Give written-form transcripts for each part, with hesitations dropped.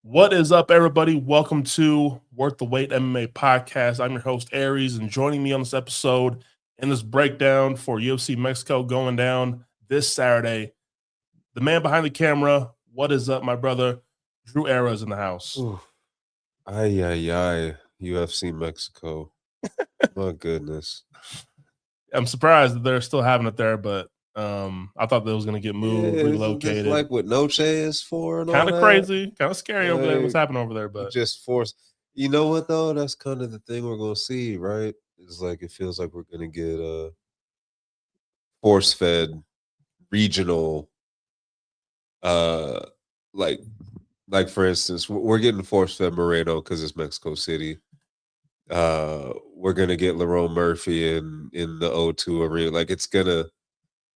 What is up, everybody? Welcome to Worth the Wait MMA podcast. I'm your host, Aries, and joining me on this episode in this breakdown for UFC Mexico going down this Saturday, the man behind the camera. What is up, my brother? Drew Chairez in the house. Ooh. Ay, UFC Mexico. My goodness. I'm surprised that they're still having it there, but I thought that was going to get moved, Isn't this relocated. like what Noche is for and all Kind of that? crazy, kind of scary over there. What's happening over there? But just force. You know what though? That's kind of the thing we're gonna see, right? It's like it feels like we're gonna get force fed regional uh like for instance, we're getting force fed Moreno because it's Mexico City. We're gonna get Lerone Murphy in the O2 arena. Like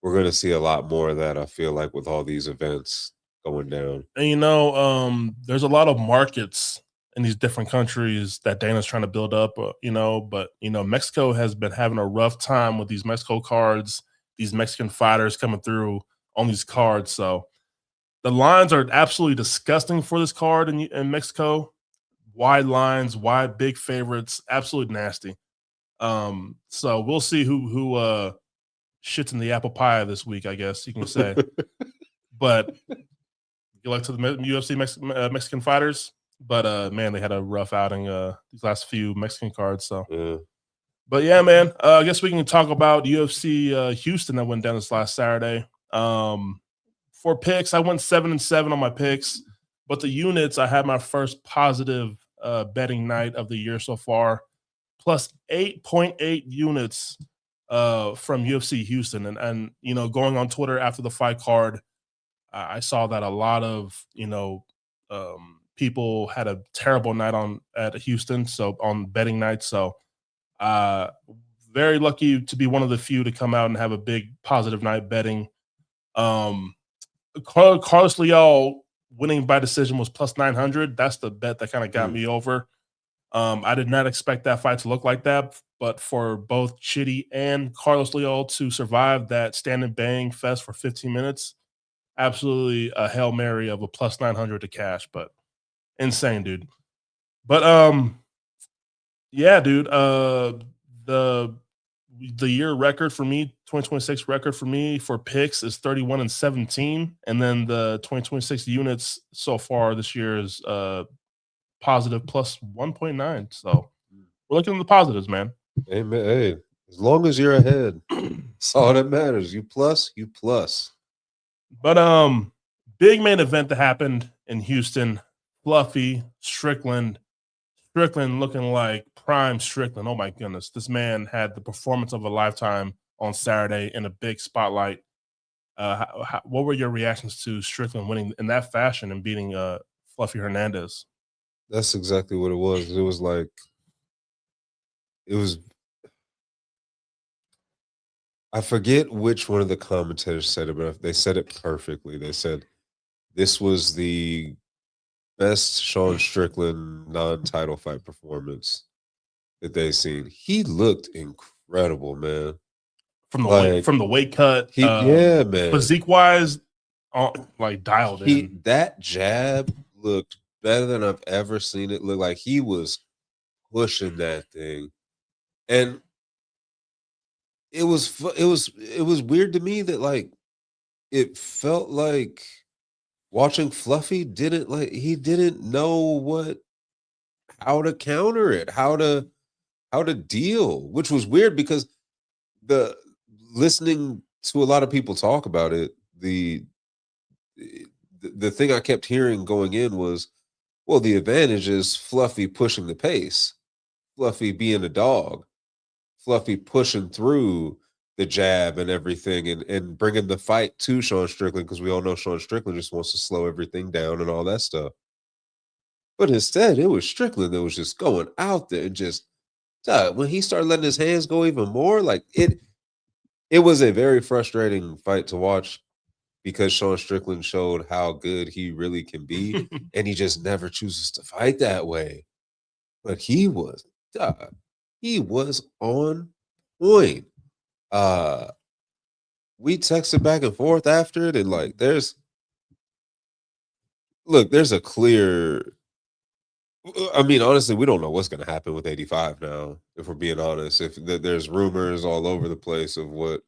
we're gonna see a lot more of that, I feel like, with all these events going down. and there's a lot of markets in these different countries that Dana's trying to build up, but Mexico has been having a rough time with these Mexico cards, these Mexican fighters coming through on these cards. So the lines are absolutely disgusting for this card in Mexico. Wide lines, wide big favorites, absolutely nasty. So we'll see who shits in the apple pie this week, I guess you can say. But good luck to the UFC Mexican fighters. But man, they had a rough outing these last few Mexican cards. So, Yeah. but yeah, man, I guess we can talk about UFC Houston that went down this last Saturday. For picks, I went 7-7 on my picks, but the units, I had my first positive betting night of the year so far, plus 8.8 units from UFC Houston, and going on Twitter after the fight card, I saw that a lot of people had a terrible night at Houston, so on betting night. So uh, very lucky to be one of the few to come out and have a big positive night betting. Um, Carlos Leal winning by decision was plus 900. That's the bet that kind of got me over. I did not expect that fight to look like that, but for both Chitty and Carlos Leal to survive that stand and bang fest for 15 minutes, absolutely a Hail Mary of a plus 900 to cash, but insane, dude. But yeah, dude, the year record for me, 2026 record for me for picks is 31-17, and then the 2026 units so far this year is positive plus 1.9. So we're looking at the positives, man. Hey, man, hey, as long as you're ahead, that's all that matters. You plus. But big main event that happened in Houston, Fluffy Strickland looking like prime Strickland. Oh my goodness, this man had the performance of a lifetime on Saturday in a big spotlight. What were your reactions to Strickland winning in that fashion and beating Fluffy Hernandez? That's exactly what it was. It was like it was I forget which one of the commentators said it, but they said it perfectly. They said this was the best Sean Strickland non-title fight performance that they've seen. He looked incredible, man. From the Like from the weight cut, yeah, man. physique wise, like dialed in. That jab looked better than I've ever seen it. Look like he was pushing that thing, and it was weird to me that like it felt like watching Fluffy he didn't know how to counter it, how to deal, which was weird because the listening to a lot of people talk about it, the thing I kept hearing going in was, well, the advantage is Fluffy pushing the pace, Fluffy being a dog, Fluffy pushing through the jab and everything and bringing the fight to Sean Strickland because we all know Sean Strickland just wants to slow everything down and all that stuff. But instead, it was Strickland that was just going out there and just when he started letting his hands go even more, like it was a very frustrating fight to watch because Sean Strickland showed how good he really can be, and he just never chooses to fight that way. But he was on point. We texted back and forth after it, and like look, there's a clear. I mean, honestly, we don't know what's going to happen with 85 now. If we're being honest, if there's rumors all over the place of what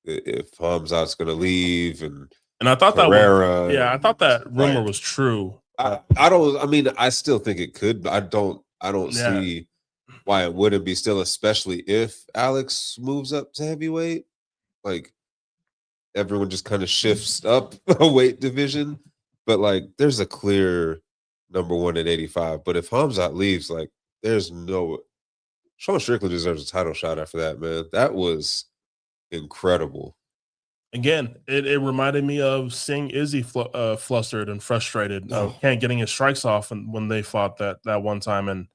if Hamzat's going to leave and I thought Carrera. I thought that rumor like, was true. I don't. I mean, I still think it could. But I don't Yeah. see why it wouldn't be still, especially if Alex moves up to heavyweight. Like everyone just kind of shifts up a weight division, but like there's a clear number one at 85. But if Hamzat leaves, like there's no. Sean Strickland deserves a title shot after that, man. That was incredible. Again, it reminded me of seeing Izzy flustered and frustrated, can't getting his strikes off, and when they fought that one time, and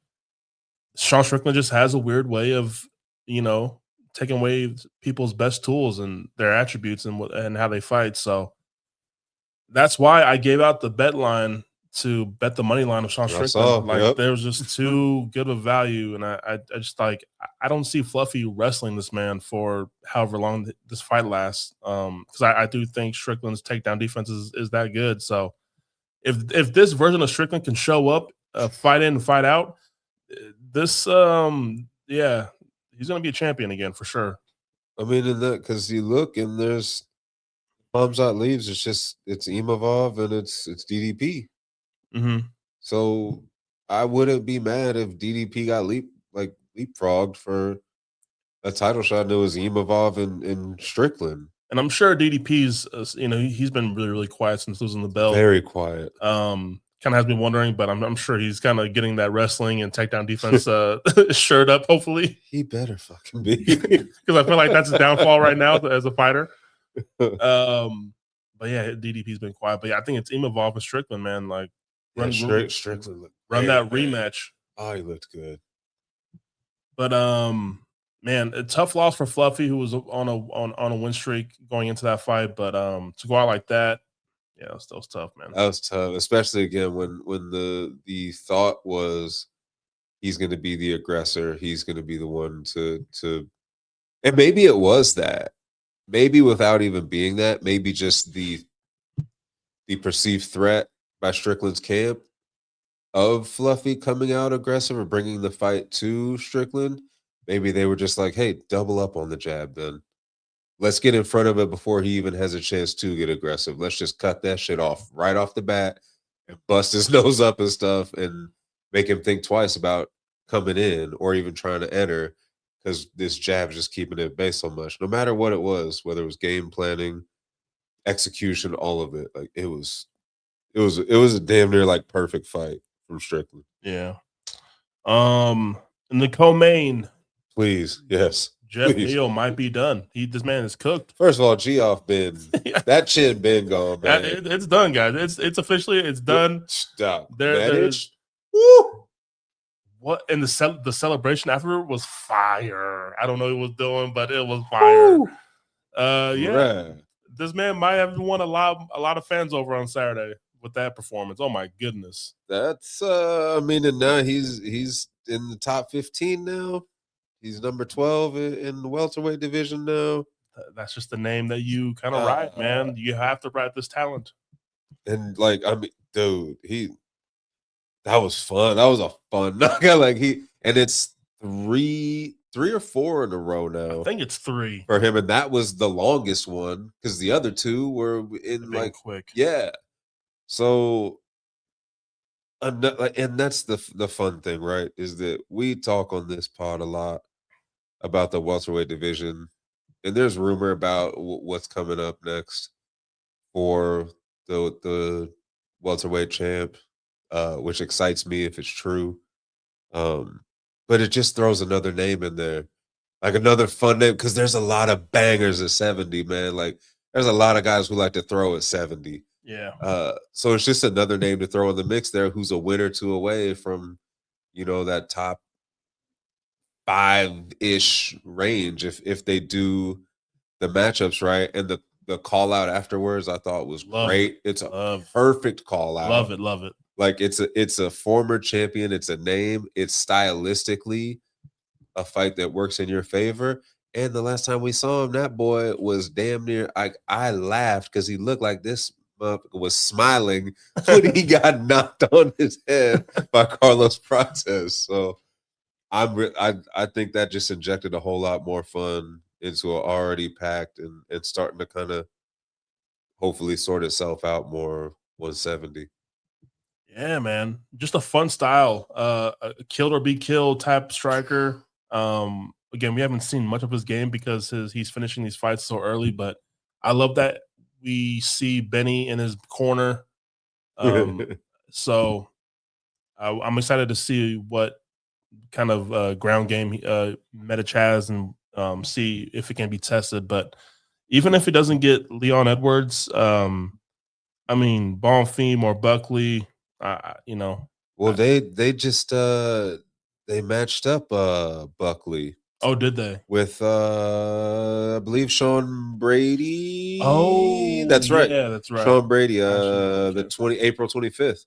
Sean Strickland just has a weird way of, taking away people's best tools and their attributes and how they fight. So that's why I gave out the bet line to bet the money line of Sean Strickland. There was just too good of value, and I just like I don't see Fluffy wrestling this man for however long this fight lasts. Because I do think Strickland's takedown defense is that good. So if this version of Strickland can show up, fight in and fight out, this he's gonna be a champion again for sure. I mean, in that because you look and there's Hamzat leaves, it's Imavov and it's DDP. Mm-hmm. So I wouldn't be mad if DDP got leapfrogged for a title shot. And it was Imavov and Strickland. And I'm sure DDP's, he's been really, really quiet since losing the belt. Very quiet. Kind of has me wondering, but I'm sure he's kind of getting that wrestling and takedown defense shirt up, hopefully. He better fucking be. Because I feel like that's his downfall right now as a fighter. But yeah, DDP's been quiet. But yeah, I think it's Imavov and Strickland, man. Like, Strickland run that rematch. Oh, he looked good. But man, a tough loss for Fluffy, who was on a win streak going into that fight. But to go out like that, yeah, that was tough, man. That was tough, especially again when the thought was he's going to be the aggressor, he's going to be the one to, and maybe it was that, maybe without even being that, maybe just the perceived threat by Strickland's camp of Fluffy coming out aggressive or bringing the fight to Strickland. Maybe they were just like, hey, double up on the jab then. Let's get in front of it before he even has a chance to get aggressive. Let's just cut that shit off right off the bat and bust his nose up and stuff and make him think twice about coming in or even trying to enter because this jab is just keeping it at bay so much. No matter what it was, whether it was game planning, execution, all of it, like it was a damn near like perfect fight from Strickland. Yeah. In the co-main, please, yes. Jeff Neal might be done. This man is cooked. First of all, Geoff been that chin been gone, man. It's done, guys. It's officially done. Stop. Woo! What and the celebration afterward was fire. I don't know what he was doing, but it was fire. Woo! Yeah. Right. This man might have won a lot of fans over on Saturday with that performance. Oh my goodness. That's and now he's in the top 15 now. He's number 12 in the welterweight division now. That's just the name that you kind of write, man. You have to write this talent. And dude, that was fun. That was a fun and it's three or four in a row now. I think it's 3 for him, and that was the longest one because the other 2 were in quick. Yeah. So, and that's the fun thing, right? Is that we talk on this pod a lot about the welterweight division, and there's rumor about what's coming up next for the welterweight champ, which excites me if it's true. But it just throws another name in there, like another fun name, because there's a lot of bangers at 70, man. Like there's a lot of guys who like to throw at 70. Yeah. So it's just another name to throw in the mix there who's a win or 2 away from, that top 5-ish range if they do the matchups right. And the call out afterwards I thought was great. It's a perfect call out. Love it. Like it's a former champion, it's a name, it's stylistically a fight that works in your favor. And the last time we saw him, that boy was damn near I laughed because he looked like this was smiling when he got knocked on his head by Carlos Prates. So I think that just injected a whole lot more fun into an already packed and starting to kind of hopefully sort itself out more 170. Yeah, man. Just a fun style. A kill or be killed type striker. Again, we haven't seen much of his game because he's finishing these fights so early, but I love that we see Benny in his corner. So I'm excited to see what kind of ground game Medic has and see if it can be tested. But even if it doesn't get Leon Edwards, I mean, Bonfim or Buckley, you know. Well, they just they matched up Buckley. Oh, did they? With I believe Sean Brady. Oh, that's right. Yeah, that's right. Sean Brady, the April 25th.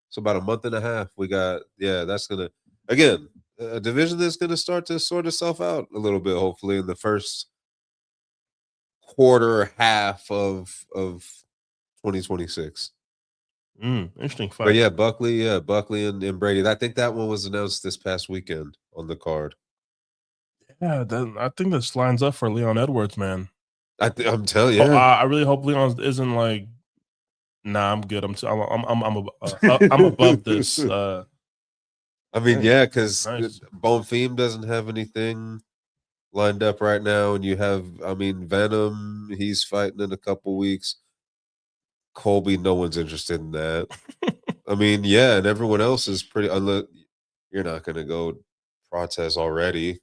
So about a month and a half. We got that's gonna again a division that's gonna start to sort itself out a little bit, hopefully, in the first quarter half of 2026. Interesting fight. But yeah, Buckley and Brady. I think that one was announced this past weekend on the card. Yeah, I think this lines up for Leon Edwards, man. I'm telling you. I really hope Leon isn't like, nah, I'm good. I'm above this. I mean, yeah, because nice. Bonfim doesn't have anything lined up right now, and you have, I mean, Venom. He's fighting in a couple weeks. Colby, no one's interested in that. I mean, yeah, and everyone else is pretty. Unless you're not going to go Prates already.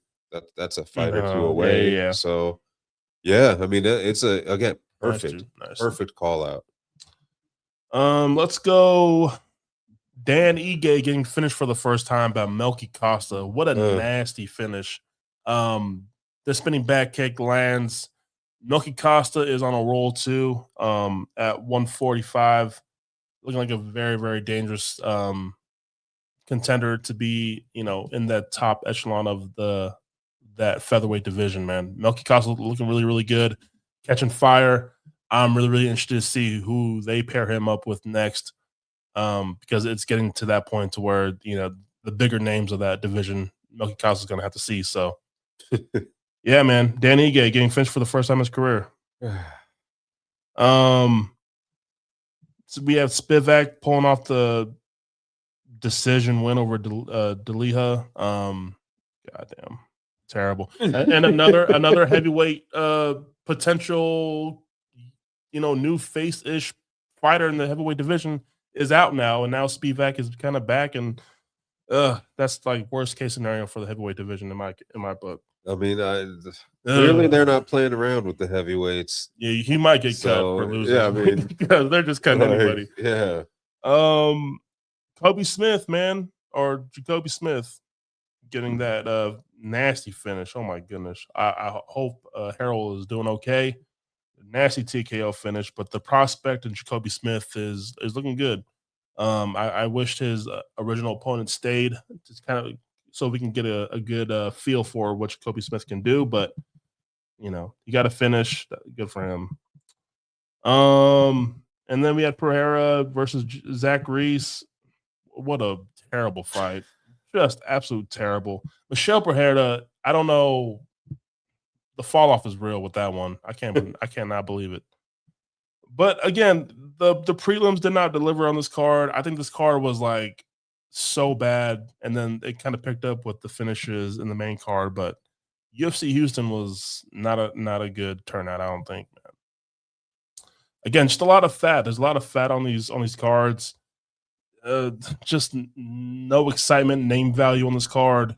That's a fight or two away. Yeah. So, yeah, I mean, it's again perfect, perfect call out. Let's go. Dan Ige getting finished for the first time by Melky Costa. What a nasty finish. The spinning back kick lands. Melky Costa is on a roll too. At 145, looking like a very, very dangerous contender to be, in that top echelon of that featherweight division, man. Melky Costa looking really, really good, catching fire. I'm really, really interested to see who they pair him up with next, because it's getting to that point to where, the bigger names of that division, Melky Costa is going to have to see. So, yeah, man. Dan Ige getting finished for the first time in his career. So we have Spivak pulling off the decision win over Deliha. Goddamn. Terrible. And another heavyweight potential, new face-ish fighter in the heavyweight division is out now, and now Spivak is kind of back, and that's like worst case scenario for the heavyweight division in my book. I mean, clearly they're not playing around with the heavyweights. Yeah, he might get cut for losing. Yeah, I mean, because they're just cutting anybody. Yeah. Kobe Smith, man, or Jacoby Smith getting that nasty finish. Oh my goodness. I hope Harold is doing okay. Nasty TKO finish, but the prospect in Jacoby Smith is looking good. I wished his original opponent stayed, just kind of so we can get a good feel for what Jacoby Smith can do. But you got to finish. Good for him. And then we had Pereira versus Zach Reese. What a terrible fight. Just absolute terrible. Michelle Pereira, I don't know. The fall off is real with that one. I cannot believe it. But again, the prelims did not deliver on this card. I think this card was like so bad, and then it kind of picked up with the finishes in the main card. But UFC Houston was not a good turnout, I don't think, man. Again, just a lot of fat. There's a lot of fat on these cards. Just no excitement, name value on this card.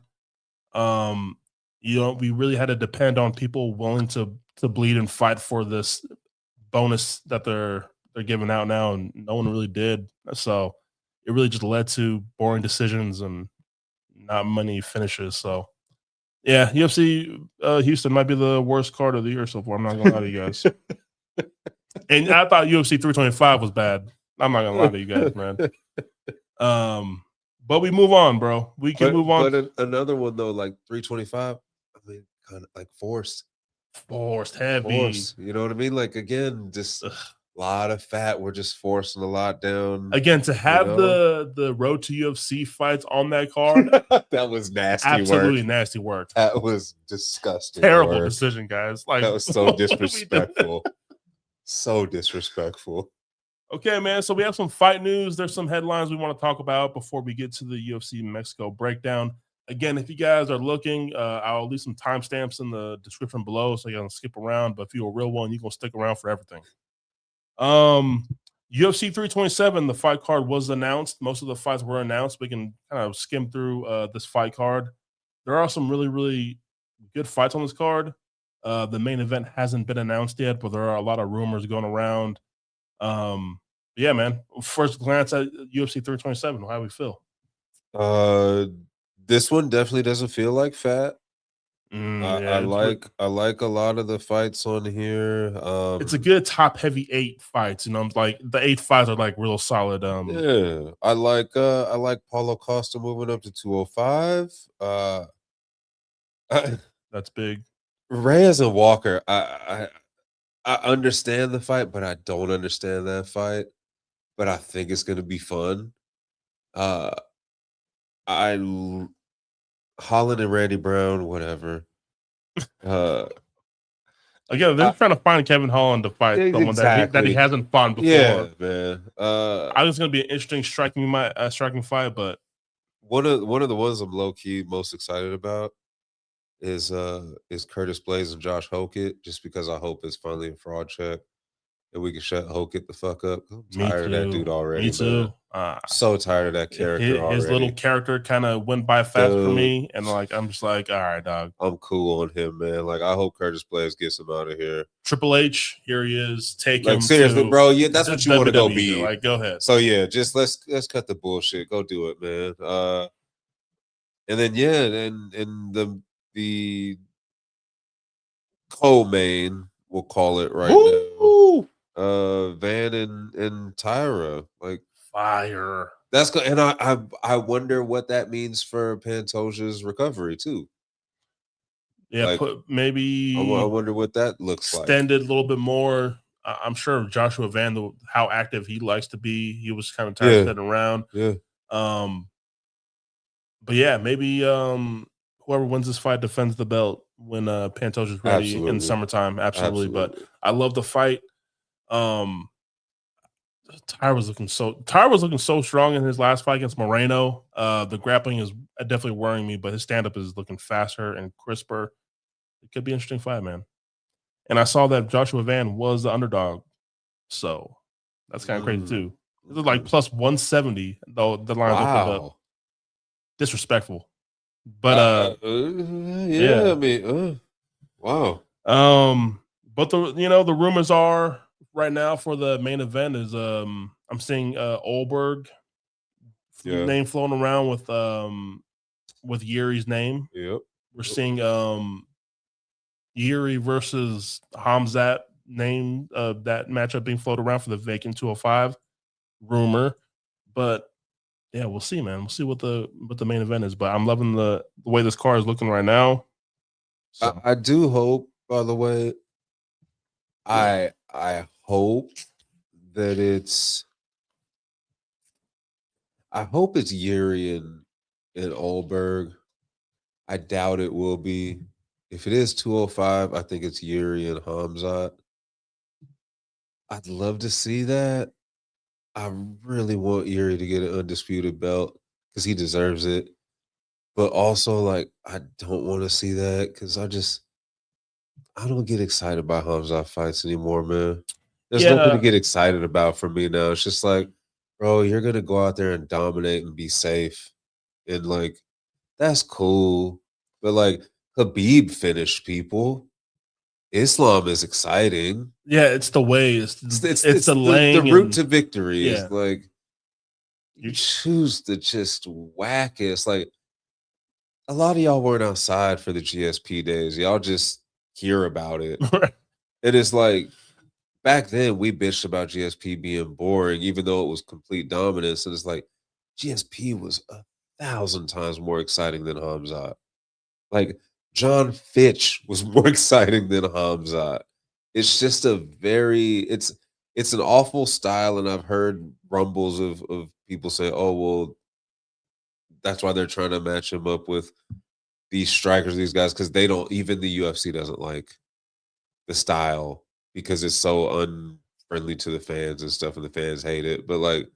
We really had to depend on people willing to bleed and fight for this bonus that they're giving out now, and no one really did. So it really just led to boring decisions and not many finishes. So yeah, UFC Houston might be the worst card of the year so far. I'm not gonna lie to you guys. And I thought UFC 325 was bad. I'm not gonna lie to you guys, man. But we move on, bro. We can move on. But another one though, like 325. I mean, kind of like forced heavy. You know what I mean? Like again, just A lot of fat. We're just forcing a lot down. Again, to have the road to UFC fights on that card, that was nasty. Absolutely work. nasty work. That was disgusting. Terrible work. decision, guys. Like that was so disrespectful. So disrespectful. Okay, man. So we have some fight news. There's some headlines we want to talk about before we get to the UFC Mexico breakdown. Again, if you guys are looking, I'll leave some timestamps in the description below so you can skip around. But if you're a real one, you're gonna stick around for everything. UFC 327, the fight card was announced. Most of the fights were announced. We can kind of skim through this fight card. There are some really, really good fights on this card. The main event hasn't been announced yet, but there are a lot of rumors going around. Yeah, man. First glance at UFC 327, how do we feel? This one definitely doesn't feel like fat. Yeah, I like a lot of the fights on here. It's a good top heavy 8 fights, you know. Like the 8 fights are like real solid. Yeah, I like Paulo Costa moving up to 205. That's big. Reyes and Walker, I understand the fight, but I don't understand that fight. But I think it's gonna be fun. Holland and Randy Brown, whatever. Again, they're trying to find Kevin Holland to fight someone that he hasn't fought before. Yeah, man. I think it's gonna be an interesting striking fight, but one of the ones I'm low key most excited about is Curtis Blaydes and Josh Hokett, just because I hope it's finally a fraud check and we can shut Hokett the fuck up. I'm tired of that dude already. Me too. So tired of that character already. His little character kind of went by fast for me, and like I'm just like, all right, dog. I'm cool on him, man. Like I hope Curtis Blaydes gets him out of here. Triple H, here he is. Take him seriously, bro. Yeah, that's what you want to go be. Like, go ahead. So yeah, just let's cut the bullshit. Go do it, man. And then and the co-main, we'll call it right now. Van and Tyra, like fire. That's good, and I wonder what that means for Pantoja's recovery too. Yeah, like, maybe I wonder what that looks like. Extended a little bit more. I'm sure Joshua Van, how active he likes to be, he was kind of tired of sitting around. Yeah. But yeah, maybe whoever wins this fight defends the belt when Pantoja's ready in the summertime. Absolutely. But I love the fight. Tyra was looking so strong in his last fight against Moreno. The grappling is definitely worrying me, but his stand-up is looking faster and crisper. It could be an interesting fight, man. And I saw that Joshua Van was the underdog, so that's kind of crazy too. It was like plus 170, though the lines opened up. Disrespectful, but yeah, I mean, wow. But the rumors are right now for the main event is I'm seeing Olberg name floating around with Yuri's name. Yep. We're seeing Yuri versus Hamzat name that matchup being floated around for the vacant 205 rumor. But yeah, we'll see, man. We'll see what the main event is. But I'm loving the way this card is looking right now. So. I do hope, by the way, I hope that it's Yuri and Olberg. I doubt it will be. If it is 205, I think it's Yuri and Hamzat. I'd love to see that. I really want Yuri to get an undisputed belt because he deserves it. But also, like, I don't want to see that because I don't get excited about Hamzat fights anymore, man. There's nothing to get excited about for me now. It's just like, bro, you're going to go out there and dominate and be safe. And, like, that's cool. But, like, Khabib finished people. Islam is exciting. Yeah, it's the way. It's the route to victory. Is like you choose to just whack it. It's like a lot of y'all weren't outside for the GSP days. Y'all just hear about it. And it's like back then we bitched about GSP being boring, even though it was complete dominance. And it's like GSP was 1,000 times more exciting than Hamzat. Like John Fitch was more exciting than Hamzat. It's just it's it's an awful style, and I've heard rumbles of people say, "Oh, well, that's why they're trying to match him up with these strikers, these guys, because they don't. Even the UFC doesn't like the style because it's so unfriendly to the fans and stuff, and the fans hate it. But like,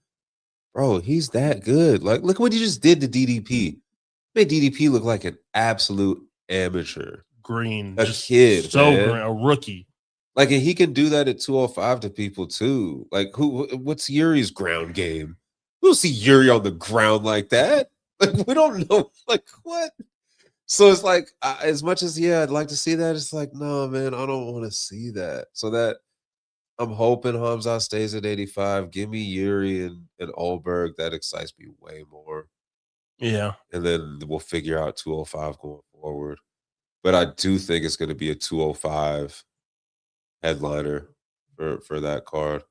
bro, he's that good. Like, look what he just did to DDP. Made DDP look like an absolute amateur, green, a just kid, so man. green, a rookie. Like, and he can do that at 205 to people too. Like, what's Yuri's ground game? We don't see Yuri on the ground like that. Like, we don't know. Like, what? So it's like, as much as, yeah, I'd like to see that, it's like, no, man, I don't want to see that. So that I'm hoping Hamzat stays at 85. Give me Yuri and Olberg. That excites me way more. Yeah. And then we'll figure out 205 going forward. But I do think it's going to be a 205 headliner for that card.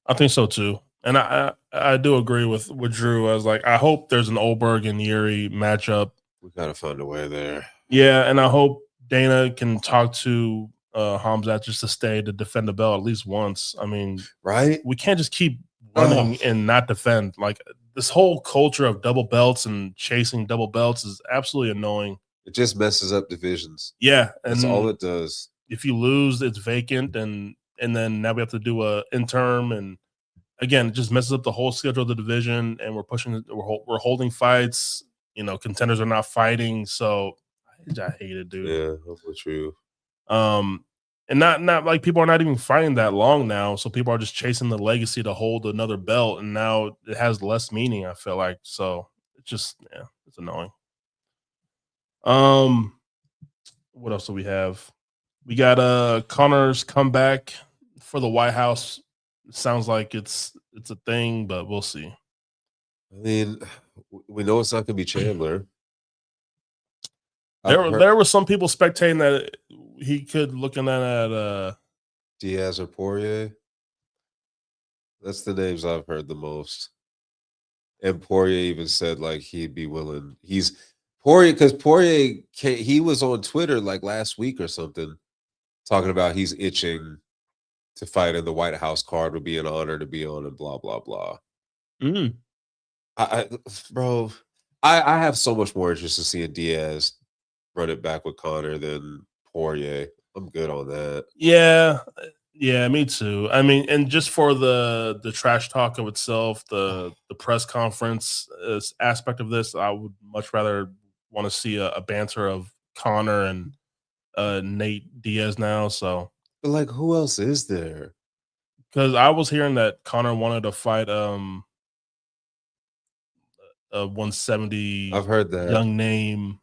I think so too. And I do agree with Drew. I was like, I hope there's an Olberg and Yuri matchup. We got to find a way there. Yeah, and I hope Dana can talk to Hamzat just to stay to defend the belt at least once. I mean, right? We can't just keep running and not defend. Like, this whole culture of double belts and chasing double belts is absolutely annoying. It just messes up divisions. Yeah, and that's all it does. If you lose, it's vacant, and then now we have to do a interim, and again, it just messes up the whole schedule of the division. And we're holding fights. You know, contenders are not fighting, so I hate it, dude. Yeah, that's true. And not like people are not even fighting that long now, so people are just chasing the legacy to hold another belt, and now it has less meaning, I feel like. So it's just, yeah, it's annoying. What else do we have? We got Conor's comeback for the White House. It sounds like it's a thing, but we'll see. I mean, we know it's not going to be Chandler. There were some people spectating that he could looking at Diaz or Poirier. That's the names I've heard the most. And Poirier even said like he'd be willing. He's Poirier because Poirier he was on Twitter like last week or something talking about he's itching to fight in the White House card, would be an honor to be on, and blah blah blah. Bro, I have so much more interest in seeing Diaz run it back with Conor than Poirier. I'm good on that. Yeah, me too. I mean, and just for the trash talk of itself, the press conference aspect of this, I would much rather want to see a banter of Conor and Nate Diaz now. So, but like, who else is there? Because I was hearing that Conor wanted to fight a 170. I've heard that young name.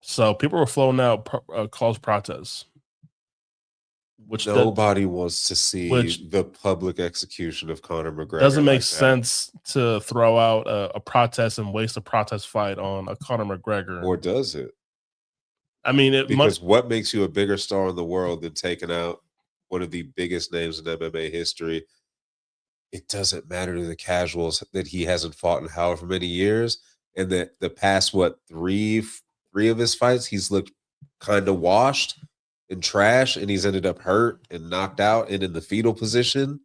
So people were floating out Carlos Prates, which nobody wants to see the public execution of Conor McGregor. Doesn't make sense to throw out a Prates and waste a Prates fight on a Conor McGregor. Or does it? I mean, because what makes you a bigger star in the world than taking out one of the biggest names in MMA history? It doesn't matter to the casuals that he hasn't fought in however many years, and that the past three of his fights he's looked kind of washed and trash, and he's ended up hurt and knocked out and in the fetal position.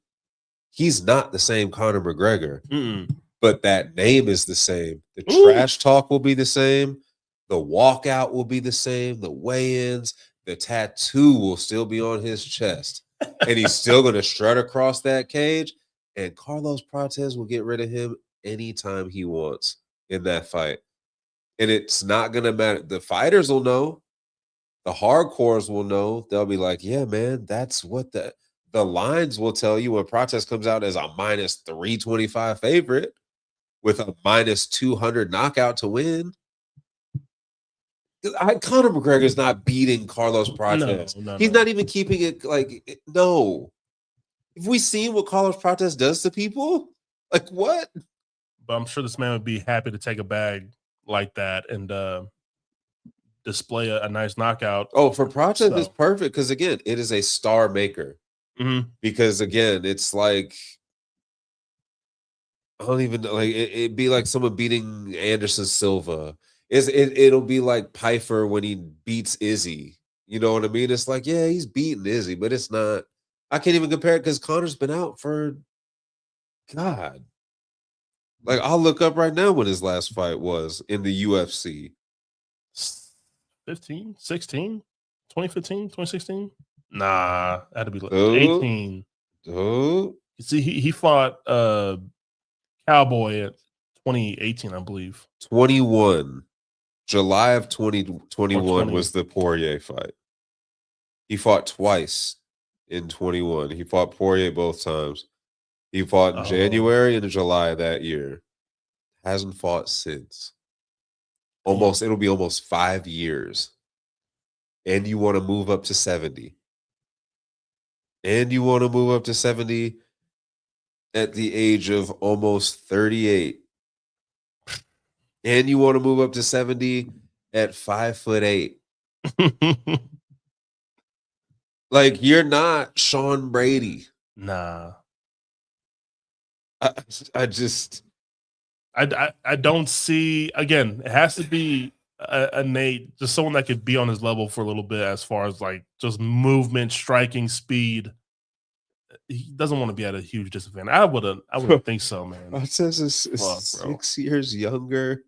He's not the same Conor McGregor, but that name is the same. The trash talk will be the same. The walkout will be the same. The weigh-ins, the tattoo will still be on his chest, and he's still going to strut across that cage. And Carlos Prates will get rid of him anytime he wants in that fight. And it's not going to matter. The fighters will know. The hardcores will know. They'll be like, yeah, man, that's what the lines will tell you when Prates comes out as a minus 325 favorite with a minus 200 knockout to win. Conor McGregor is not beating Carlos Prates. No. He's not even keeping it like, no. Have we seen what Carlos Prates does to people? Like, what? But I'm sure this man would be happy to take a bag like that and display a nice knockout. Oh, for Prates, it's perfect because, again, it is a star maker. Because, again, it's like, I don't even know, like, it'd be like someone beating Anderson Silva. It'll be like Pfeiffer when he beats Izzy. You know what I mean? It's like, yeah, he's beating Izzy, but it's not I can't even compare it because Conor's been out for God. Like, I'll look up right now when his last fight was in the UFC. 15, 16, 2015, 2016? Nah, had to be like Oh. 18. Oh, You see, he fought Cowboy at 2018, I believe. 21. July of 2021 20. was the Poirier fight. He fought twice in 21. He fought Poirier both times. He fought in January and July that year. Hasn't fought since. It'll be almost 5 years. And you want to move up to 70. And you want to move up to 70 at the age of almost 38. And you want to move up to 70 at 5'8". Like, you're not Sean Brady. Nah. I don't see, again, it has to be a Nate, just someone that could be on his level for a little bit as far as like just movement, striking, speed. He doesn't want to be at a huge disadvantage. I wouldn't think so, man. Martinez is 6 years younger.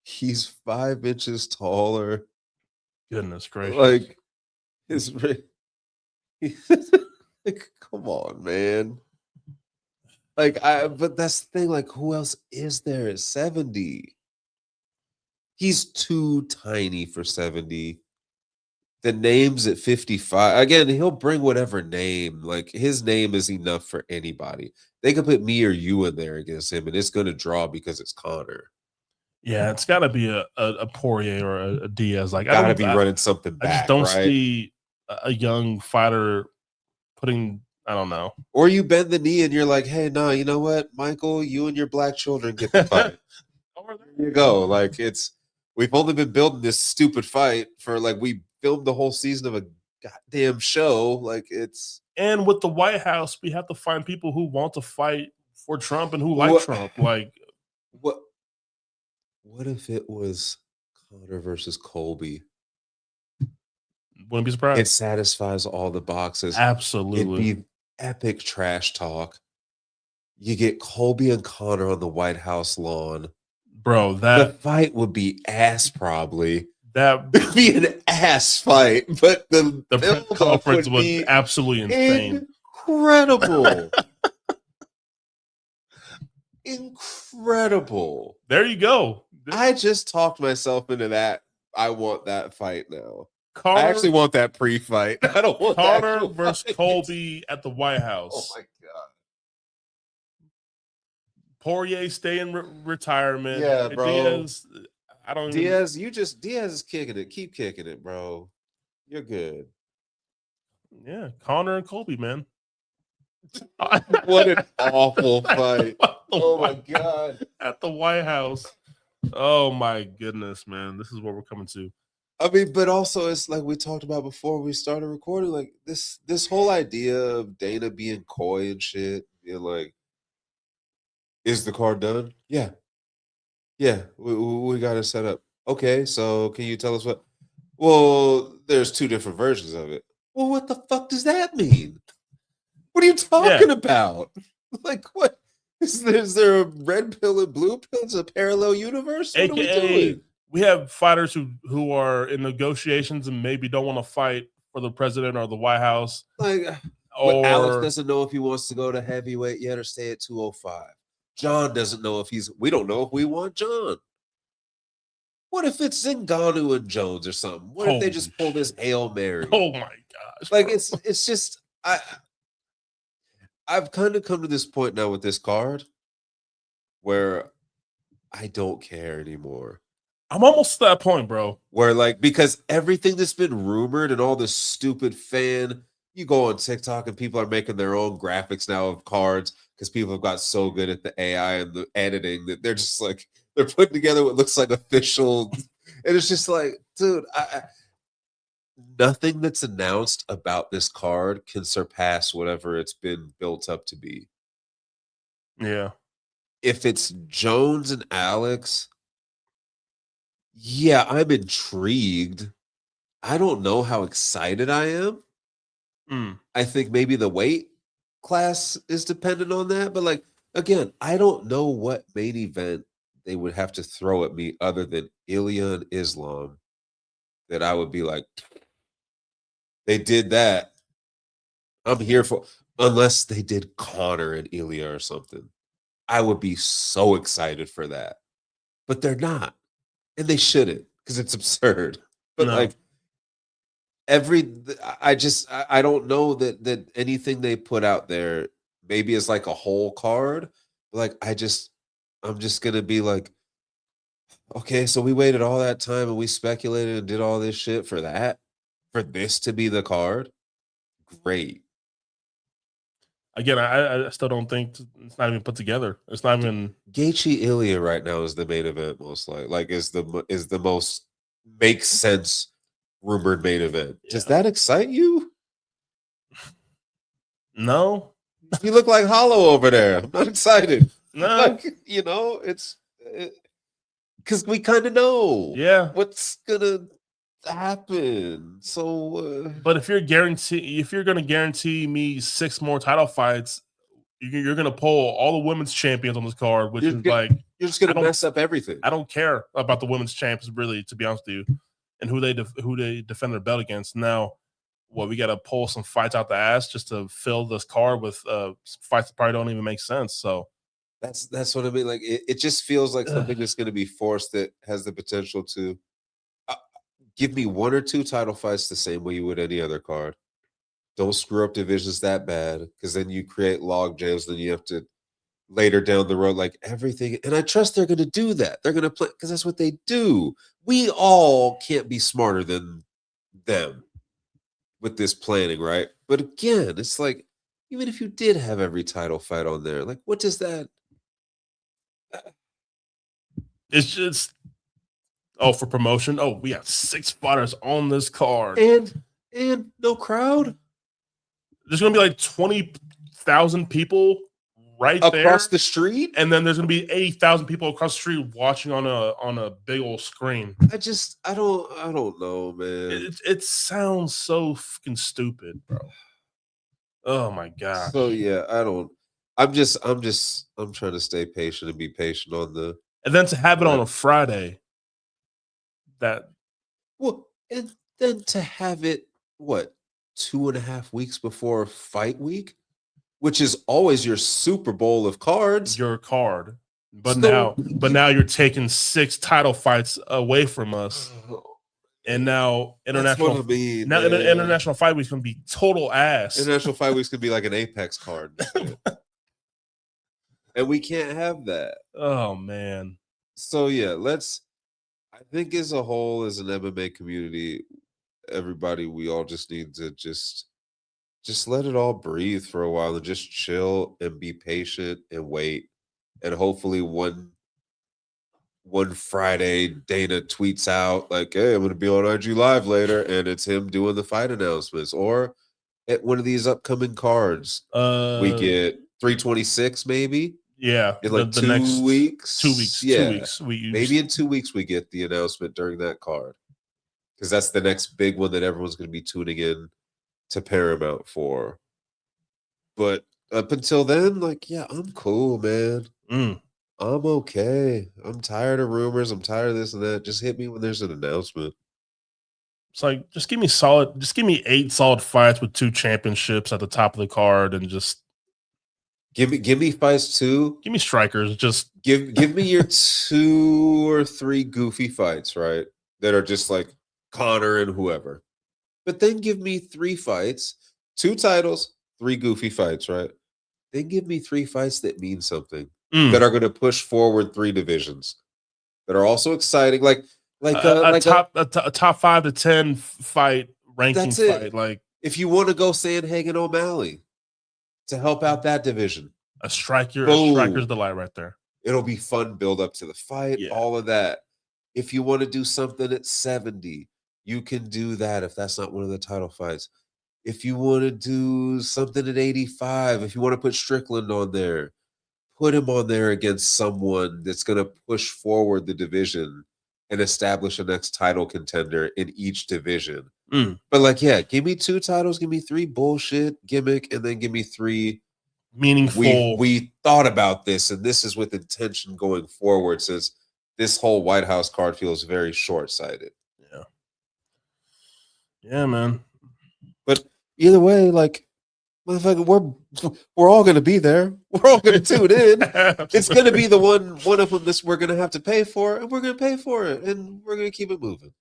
He's 5 inches taller. Goodness gracious. Like, like, come on, man. Like, but that's the thing. Like, who else is there at 70? He's too tiny for 70. The name's at 55. Again, he'll bring whatever name. Like, his name is enough for anybody. They could put me or you in there against him, and it's going to draw because it's Conor. Yeah, it's got to be a Poirier or a Diaz. Like, got to be running something back. I just don't see a young fighter putting, I don't know. Or you bend the knee and you're like, hey, no, you know what, Michael, you and your black children get the fight. There you go. Like, we've only been building this stupid fight for, like, we filmed the whole season of a goddamn show. Like, it's. And with the White House, we have to find people who want to fight for Trump and who like Trump. Like, what if it was Conor versus Colby? Wouldn't be surprised. It satisfies all the boxes. Absolutely. It'd be epic trash talk. You get Colby and Conor on the White House lawn. Bro, the fight would be ass probably. That would be an ass fight, but the press conference would be absolutely insane. Incredible. Incredible. There you go. I just talked myself into that. I want that fight now. I actually want that pre-fight. I don't want Conor versus Colby at the White House. Oh my god. Poirier stay in retirement. Yeah, bro. Diaz, Diaz is kicking it. Keep kicking it, bro. You're good. Yeah, Conor and Colby, man. What an awful fight. Oh my god. At the White House. Oh my goodness, man. This is what we're coming to. I mean, but also it's like we talked about before we started recording, like this whole idea of Dana being coy and shit, being like, is the card done? Yeah. Yeah, we got it set up. Okay, so can you tell us what? Well, there's 2 different versions of it. Well, what the fuck does that mean? What are you talking about? Like, what? Is there a red pill and blue pill? It's a parallel universe? What AKA, are we doing? We have fighters who are in negotiations and maybe don't want to fight for the president or the White House. Like, Alex doesn't know if he wants to go to heavyweight yet or stay at 205. John doesn't know if we don't know if we want John. What if it's Ngannou and Jones or something? What if they just pull this Hail Mary? Oh my gosh. Like, it's just, I've kind of come to this point now with this card where I don't care anymore. I'm almost to that point, bro. Where, like, because everything that's been rumored and all this stupid you go on TikTok and people are making their own graphics now of cards because people have got so good at the AI and the editing that they're just like, they're putting together what looks like official. And it's just like, dude, nothing that's announced about this card can surpass whatever it's been built up to be. Yeah. If it's Jones and Alex, yeah, I'm intrigued. I don't know how excited I am. I think maybe the weight class is dependent on that. But like, again, I don't know what main event they would have to throw at me other than Ilya and Islam that I would be like, they did that. I'm here for, unless they did Connor and Ilya or something. I would be so excited for that. But they're not. And they shouldn't, because it's absurd. But like I don't know that anything they put out there maybe is like a whole card. Like I'm just gonna be like, okay, so we waited all that time and we speculated and did all this shit for this to be the card. Great. Again, I still don't think it's not even put together. It's not even Gaethje Ilya right now is the main event, most like is the most makes sense rumored main event. Yeah. Does that excite you? No. You look like Hollow over there. I'm not excited. No, like, it's because we kind of know. Yeah, what's gonna happen. So, but if you're going to guarantee me 6 more title fights, you're going to pull all the women's champions on this card, which is like you're just going to mess up everything. I don't care about the women's champs, really, to be honest with you, and who they defend their belt against. Now, we got to pull some fights out the ass just to fill this card with fights that probably don't even make sense. So that's what I mean. Like it just feels like something that's going to be forced that has the potential to. Give me 1 or 2 title fights the same way you would any other card. Don't screw up divisions that bad, because then you create log jams. Then you have to later down the road, like everything. And I trust they're going to do that. They're going to play because that's what they do. We all can't be smarter than them with this planning, right? But again, it's like, even if you did have every title fight on there, like what does that? It's just. Oh, for promotion. Oh, we have 6 fighters on this card, and no crowd. There's gonna be like 20,000 people right there across the street, and then there's gonna be 80,000 people across the street watching on a big old screen. I don't know, man. It sounds so fucking stupid, bro. Oh my god. So yeah, I'm trying to stay patient and be patient on the. And then to have it on a Friday. And then to have it 2.5 weeks before fight week, which is always your Super Bowl of cards. Your card, but now you're taking 6 title fights away from us, and now international fight week's gonna be total ass. International fight week's gonna be like an Apex card, and we can't have that. Oh man. So yeah, I think as a whole, as an MMA community, everybody, we all just need to just let it all breathe for a while and just chill and be patient and wait. And hopefully one Friday, Dana tweets out like, hey, I'm going to be on IG Live later, and it's him doing the fight announcements. Or at one of these upcoming cards, we get 326 maybe. Yeah, in like the 2 next weeks. 2 weeks. Yeah, 2 weeks. Maybe in 2 weeks we get the announcement during that card, because that's the next big one that everyone's going to be tuning in to Paramount for. But up until then, like, yeah, I'm cool, man. I'm okay. I'm tired of rumors. I'm tired of this and that. Just hit me when there's an announcement. It's like, just give me 8 solid fights with 2 championships at the top of the card, and just. Give me fights too. Give me strikers. Just give me your 2 or 3 goofy fights, right? That are just like Connor and whoever. But then give me 3 fights, 2 titles, 3 goofy fights, right? Then give me 3 fights that mean something, that are going to push forward 3 divisions, that are also exciting, like a top 5 to 10 fight ranking fight. Like, if you want to go Sandhagen O'Malley to help out that division. A striker's delight right there. It'll be fun build up to the fight, all of that. If you want to do something at 70, you can do that if that's not one of the title fights. If you want to do something at 85, if you want to put Strickland on there, put him on there against someone that's going to push forward the division and establish a next title contender in each division. But like, yeah, give me 2 titles, give me 3 bullshit gimmick, and then give me 3 meaningful. We thought about this, and this is with intention going forward, since this whole White House card feels very short-sighted. Yeah. Yeah, man. But either way, like, motherfucker, we're all gonna be there. We're all gonna tune in. It's gonna be the one of them that we're gonna have to pay for, and we're gonna pay for it, and we're gonna keep it moving.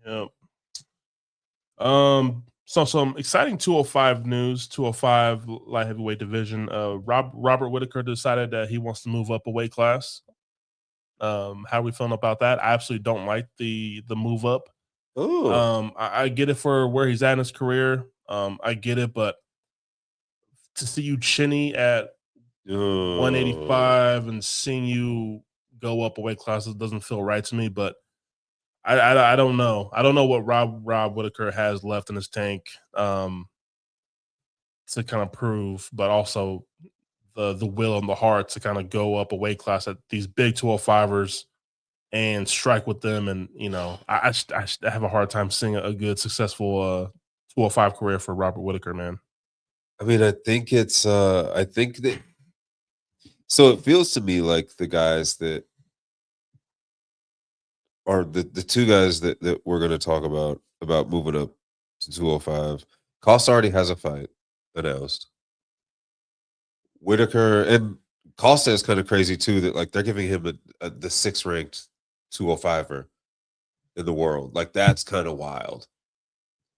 Yeah. So some exciting 205 news. 205 light heavyweight division. Robert Whittaker decided that he wants to move up a weight class. How are we feeling about that? I absolutely don't like the move up. Oh, I get it for where he's at in his career. I get it, but to see you chinny at 185 and seeing you go up a weight class doesn't feel right to me. But I don't know. I don't know what Rob Whittaker has left in his tank to kind of prove, but also the will and the heart to kind of go up a weight class at these big 205ers and strike with them. And I have a hard time seeing a good successful 205 career for Robert Whittaker, man. I mean, I think it's I think that, so it feels to me like the guys that are the 2 guys that we're going to talk about moving up to 205. Costa already has a fight announced. Whittaker and Costa is kind of crazy too, that like they're giving him the 6th ranked 205er in the world. Like, that's kind of wild.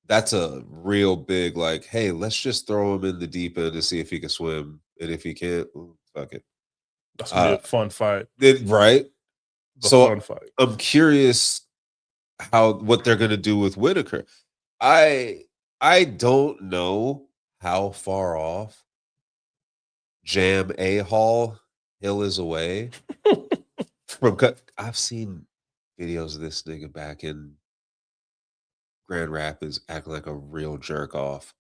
That's a real big, like, hey, let's just throw him in the deep end to see if he can swim, and if he can't, fuck it. That's gonna be a fun fight, right? So fun fight. I'm curious what they're gonna do with Whittaker. I don't know how far off Jam A Hall Hill is away from cut. I've seen videos of this nigga back in Grand Rapids acting like a real jerk off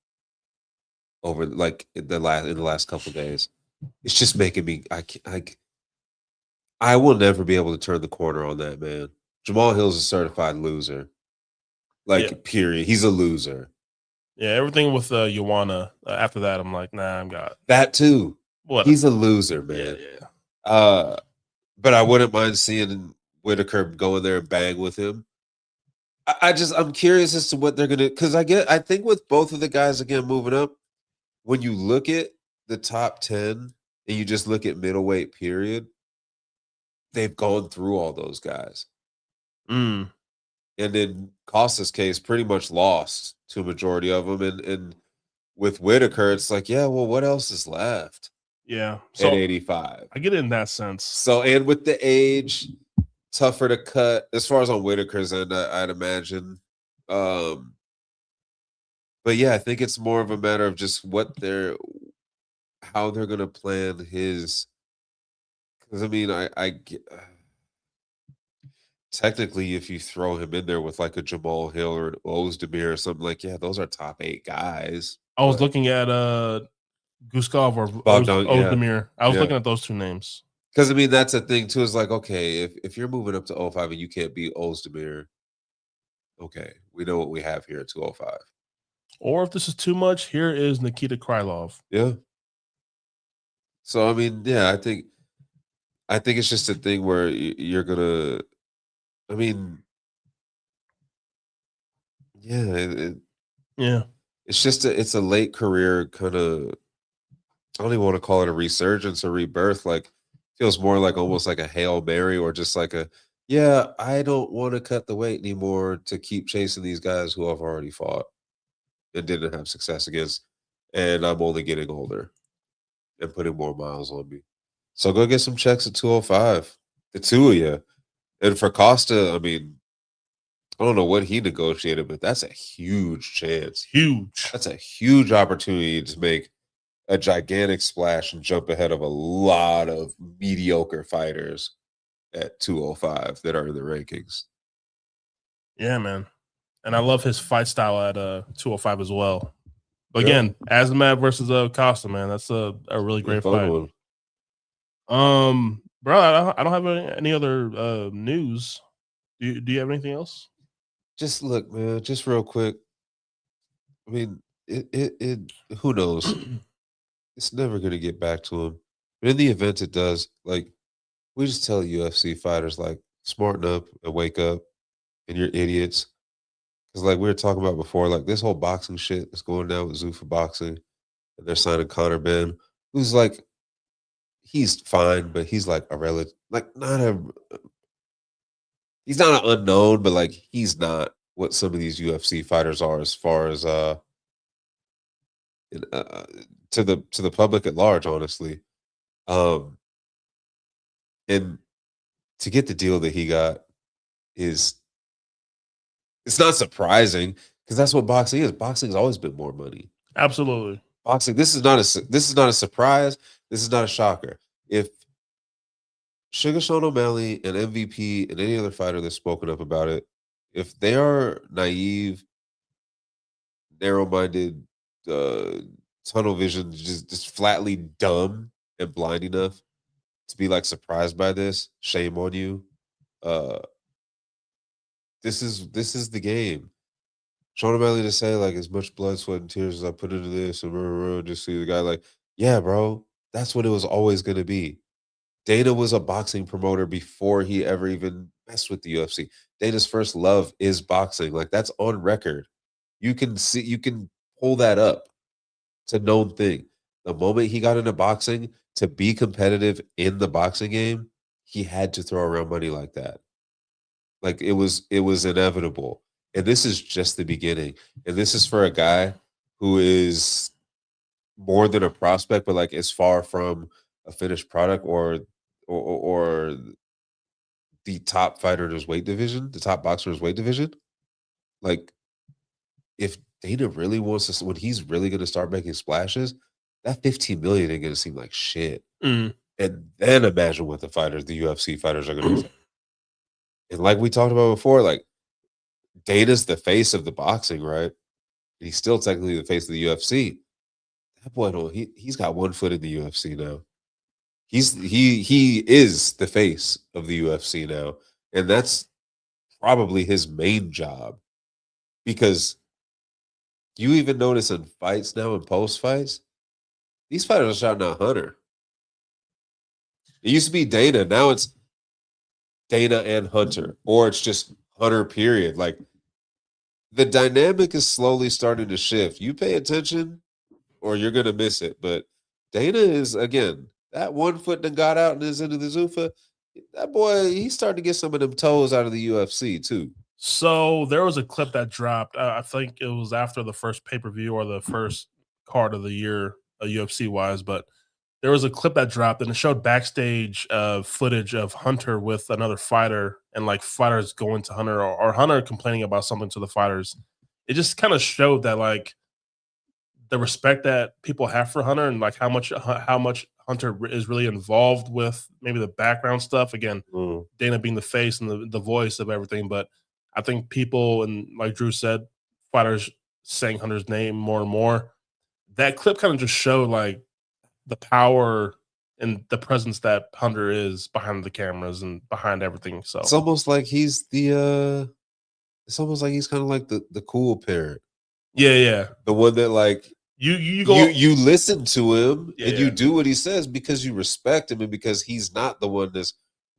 over like in the last couple of days. It's just making me I will never be able to turn the corner on that man. Jamal Hill's a certified loser. Like, period. He's a loser. Yeah, everything with Joanna. After that, I'm like, nah, I'm got that too. What? He's a loser, man. Yeah. But I wouldn't mind seeing Whittaker go in there and bang with him. I'm curious as to what they're gonna, because I think with both of the guys again moving up, when you look at the top 10 and you just look at middleweight period, they've gone through all those guys. And in Costa's case, pretty much lost to a majority of them. And with Whittaker, it's like, yeah, well, what else is left? Yeah. So, at 85. I get it in that sense. So, and with the age, tougher to cut as far as on Whittaker's end, I'd imagine. But yeah, I think it's more of a matter of just how they're gonna plan his. Because I mean, I technically, if you throw him in there with like a Jamal Hill or an Ozdemir or something, like, yeah, those are top 8 guys. I was looking at Guskov or Ozdemir. I was looking at those 2 names. Because I mean, that's a thing too. Is like, okay, if you're moving up to 05 and you can't beat Ozdemir, okay, we know what we have here at 205. Or if this is too much, here is Nikita Krylov. Yeah. So I mean, yeah, I think it's just a thing where you're gonna. I mean, yeah, yeah. It's a late career kind of. I don't even want to call it a resurgence or rebirth. Like, feels more like almost like a Hail Mary, or just like I don't want to cut the weight anymore to keep chasing these guys who I've already fought and didn't have success against, and I'm only getting older and putting more miles on me. So go get some checks at 205, the 2 of you. And for Costa, I mean, I don't know what he negotiated, but that's a huge chance. Huge. That's a huge opportunity to make a gigantic splash and jump ahead of a lot of mediocre fighters at 205 that are in the rankings. Yeah, man. And I love his fight style at 205 as well. But again, Azamat versus Costa, man, that's a really great fight. Bro, I don't have any other news. Do you have anything else? Just look, man, just real quick. I mean, it who knows? It's never gonna get back to him. But in the event it does, like we just tell UFC fighters like smarten up and wake up and you're idiots. Because like we were talking about before, like this whole boxing shit is going down with Zuffa Boxing and they're signing Conor Ben, who's like he's fine, but he's like a relative, like not a he's not an unknown, but like he's not what some of these UFC fighters are as far as uh to the public at large, honestly. Um and to get the deal that he got is it's not surprising because that's what boxing is. Boxing has always been more money. Absolutely. Boxing. This is not a surprise. This is not a shocker. If Sugar Sean O'Malley and MVP and any other fighter that's spoken up about it, if they are naive, narrow-minded, uh, tunnel vision, just flatly dumb and blind enough to be like surprised by this, shame on you. Uh, this is the game. Sean O'Malley to say like as much blood, sweat, and tears as I put into this, and just see the guy like, yeah, bro, that's what it was always gonna be. Dana was a boxing promoter before he ever even messed with the UFC. Dana's first love is boxing. Like that's on record. You can pull that up. It's a known thing. The moment he got into boxing to be competitive in the boxing game, he had to throw around money like that. Like it was inevitable. And this is just the beginning. And this is for a guy who is more than a prospect, but like is far from a finished product or the top fighter in his weight division, the top boxer in his weight division. Like if Dana really wants to when he's really gonna start making splashes, that 15 million ain't gonna seem like shit. Mm. And then imagine what the UFC fighters are gonna say. And like we talked about before, like Dana's the face of the boxing, right? He's still technically the face of the UFC. That boy don't he's got one foot in the UFC now. He is the face of the UFC now. And that's probably his main job. Because you even notice in fights now and post fights, these fighters are shouting out Hunter. It used to be Dana, now it's Dana and Hunter, or it's just Hunter, period. Like the dynamic is slowly starting to shift. You pay attention or you're gonna miss it. But Dana is again that one foot that got out and is into the Zuffa. That boy, he's starting to get some of them toes out of the UFC too. So there was a clip that dropped. I think it was after the first pay per view or the first card of the year, UFC wise. But there was a clip that dropped, and it showed backstage footage of Hunter with another fighter, and like fighters going to Hunter or Hunter complaining about something to the fighters. It just kind of showed that like the respect that people have for Hunter and like how much Hunter is really involved with maybe the background stuff. Again, Dana being the face and the voice of everything, but I think people and like Drew said, fighters saying Hunter's name more and more. That clip kind of just showed like the power and the presence that Hunter is behind the cameras and behind everything. So it's almost like he's the it's almost like he's kind of like the cool parent. Yeah. The one that like you go you listen to him and you Yeah. do what he says because you respect him and because he's not the one that's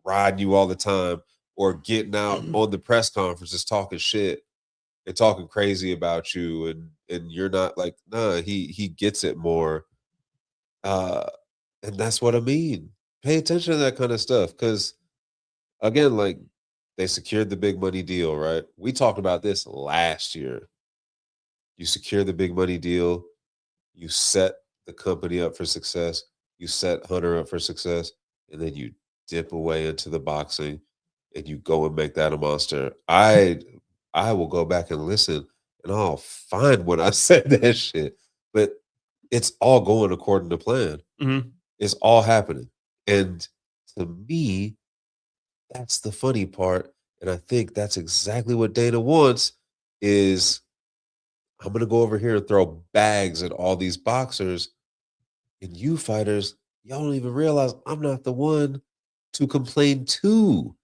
riding you all the time or getting out on the press conferences talking shit and talking crazy about you and you're not like nah he gets it more and that's what I mean. Pay attention to that kind of stuff because again like they secured the big money deal, right? We talked about this last year. You secure the big money deal, you set the company up for success, you set Hunter up for success, and then you dip away into the boxing and you go and make that a monster. I will go back and listen and I'll find when I said that shit. But it's all going according to plan. Mhm. It's all happening. And to me, that's the funny part. And I think that's exactly what Dana wants is I'm gonna go over here and throw bags at all these boxers. And you fighters, y'all don't even realize I'm not the one to complain to.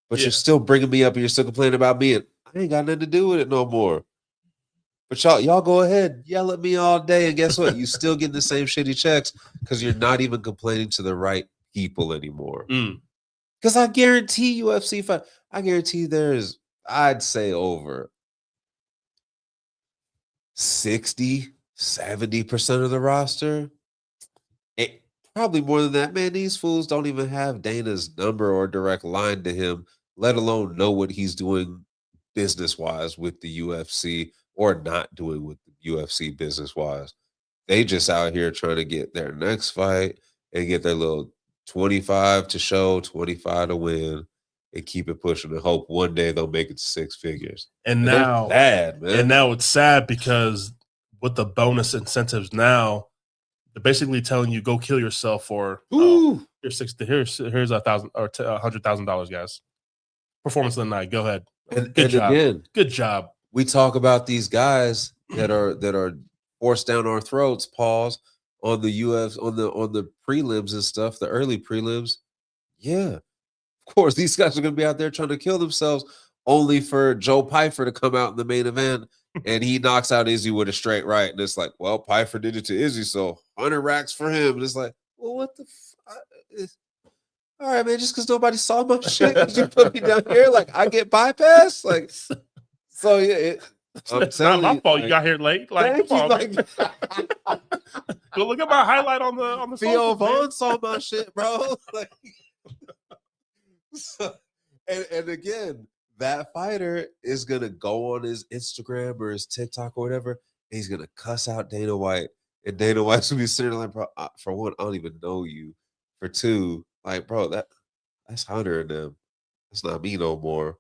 But Yeah. you're still bringing me up and you're still complaining about me. And I ain't got nothing to do with it no more. But y'all go ahead, yell at me all day, and guess what? You still getting the same shitty checks because you're not even complaining to the right people anymore. Because I guarantee UFC fight, I guarantee there's, I'd say over 60, 70% of the roster. Probably more than that. Man, these fools don't even have Dana's number or direct line to him, let alone know what he's doing business-wise with the UFC or not doing with the UFC business-wise. They just out here trying to get their next fight and get their little 25 to show, 25 to win, and keep it pushing and hope one day they'll make it to six figures. And now, bad, man. And now it's sad because with the bonus incentives now, they're basically telling you go kill yourself for here's $1,000 or $100,000, guys. Performance of the night. Go ahead. Good job. Again, good job. We talk about these guys that are forced down our throats. Pause on the UFC on the prelims and stuff. The early prelims. Yeah, of course, these guys are going to be out there trying to kill themselves, only for Joe Pyfer to come out in the main event. And he knocks out Izzy with a straight right. And it's like, well, Pyfer did it to Izzy, so 100 racks for him. And it's like, well, what the all right, man, just because nobody saw my shit, because you put me down here, like, I get bypassed? Like, so, yeah. It's not my fault you got here late. Like, come on, go look at my highlight on the Theo Vaughn saw my shit, bro. Like, so, and again, that fighter is gonna go on his Instagram or his TikTok or whatever, and he's gonna cuss out Dana White, and Dana White's gonna be sitting there like, bro, for one, I don't even know you. For two, like, bro, that's Hunter and them. That's not me no more.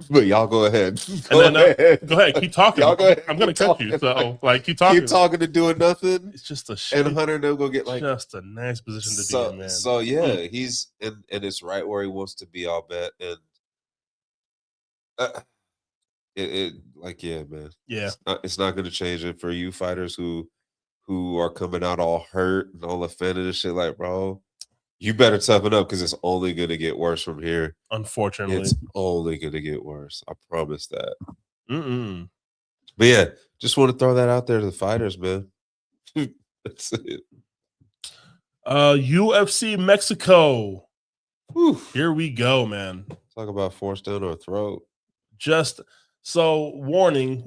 But y'all go ahead. Go ahead. Keep talking. Y'all go ahead. I'm gonna cut you. So like, keep talking. Keep talking and doing nothing. It's just a shit. And Hunter and them go get like just a nice position to be in, man. So yeah, he's and it's right where he wants to be. I'll bet. And it like, yeah, man. Yeah, it's not going to change it for you fighters who are coming out all hurt and all offended and shit. Like, bro, you better toughen up because it's only going to get worse from here. Unfortunately, it's only going to get worse. I promise that. But yeah, just want to throw that out there to the fighters, man. That's it. UFC Mexico. Whew. Here we go, man. Talk about forced down our throat. Just so warning,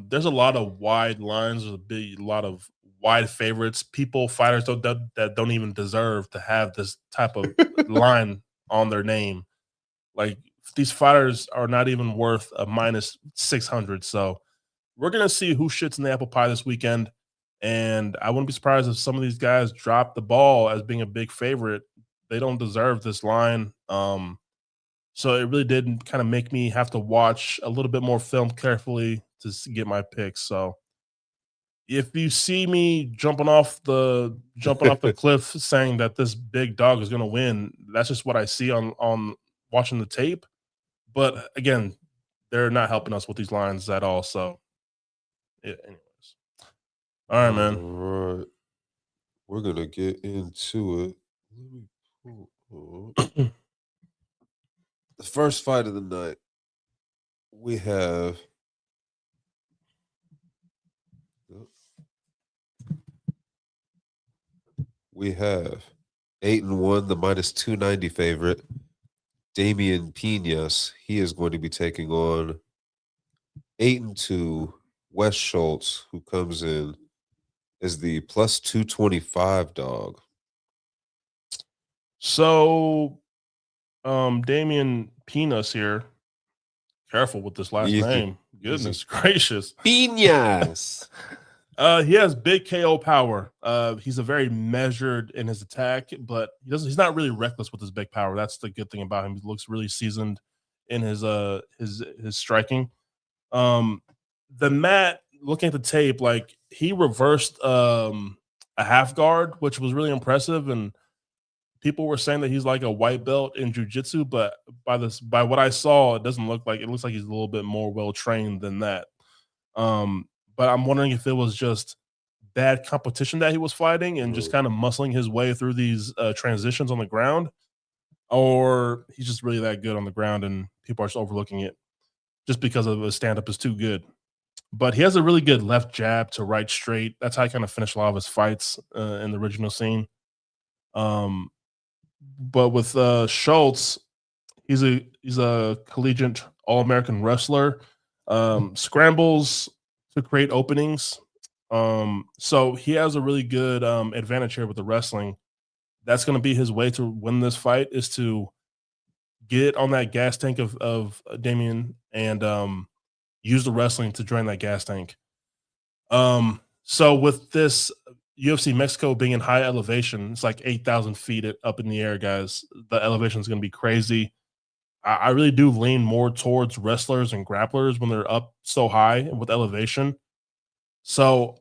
there's a lot of wide lines, there's a lot of wide favorites, fighters that don't even deserve to have this type of line on their name. Like, these fighters are not even worth a minus 600. So we're gonna see who shits in the apple pie this weekend. And I wouldn't be surprised if some of these guys drop the ball as being a big favorite. They don't deserve this line. So it really did kind of make me have to watch a little bit more film carefully to get my picks. So if you see me jumping off the cliff saying that this big dog is going to win, that's just what I see on watching the tape. But again, they're not helping us with these lines at all. So yeah, anyways. All right, man. All right. We're going to get into it. Let me pull up. The first fight of the night, we have We have 8-1, the minus 290 favorite, Damian Pinas. He is going to be taking on 8-2, Wes Schultz, who comes in as the plus 225 dog. So, Damian Pinas here. Careful with this last name. Goodness gracious. Pinas. He has big KO power. He's a very measured in his attack, but he's not really reckless with his big power. That's the good thing about him. He looks really seasoned in his striking. The mat, looking at the tape, like he reversed a half guard, which was really impressive, and people were saying that he's like a white belt in jiu-jitsu, but by what I saw, it doesn't look like it. Looks like he's a little bit more well-trained than that. But I'm wondering if it was just bad competition that he was fighting and just kind of muscling his way through these transitions on the ground, or he's just really that good on the ground and people are just overlooking it just because of his stand-up is too good. but he has a really good left jab to right straight. That's how he kind of finished a lot of his fights in the original scene. But with Schultz, he's a collegiate All-American wrestler. Scrambles to create openings. So he has a really good advantage here with the wrestling. That's going to be his way to win this fight, is to get on that gas tank of Damian and use the wrestling to drain that gas tank. So with this UFC Mexico being in high elevation, it's like 8,000 feet up in the air, guys. The elevation is going to be crazy. I really do lean more towards wrestlers and grapplers when they're up so high with elevation. So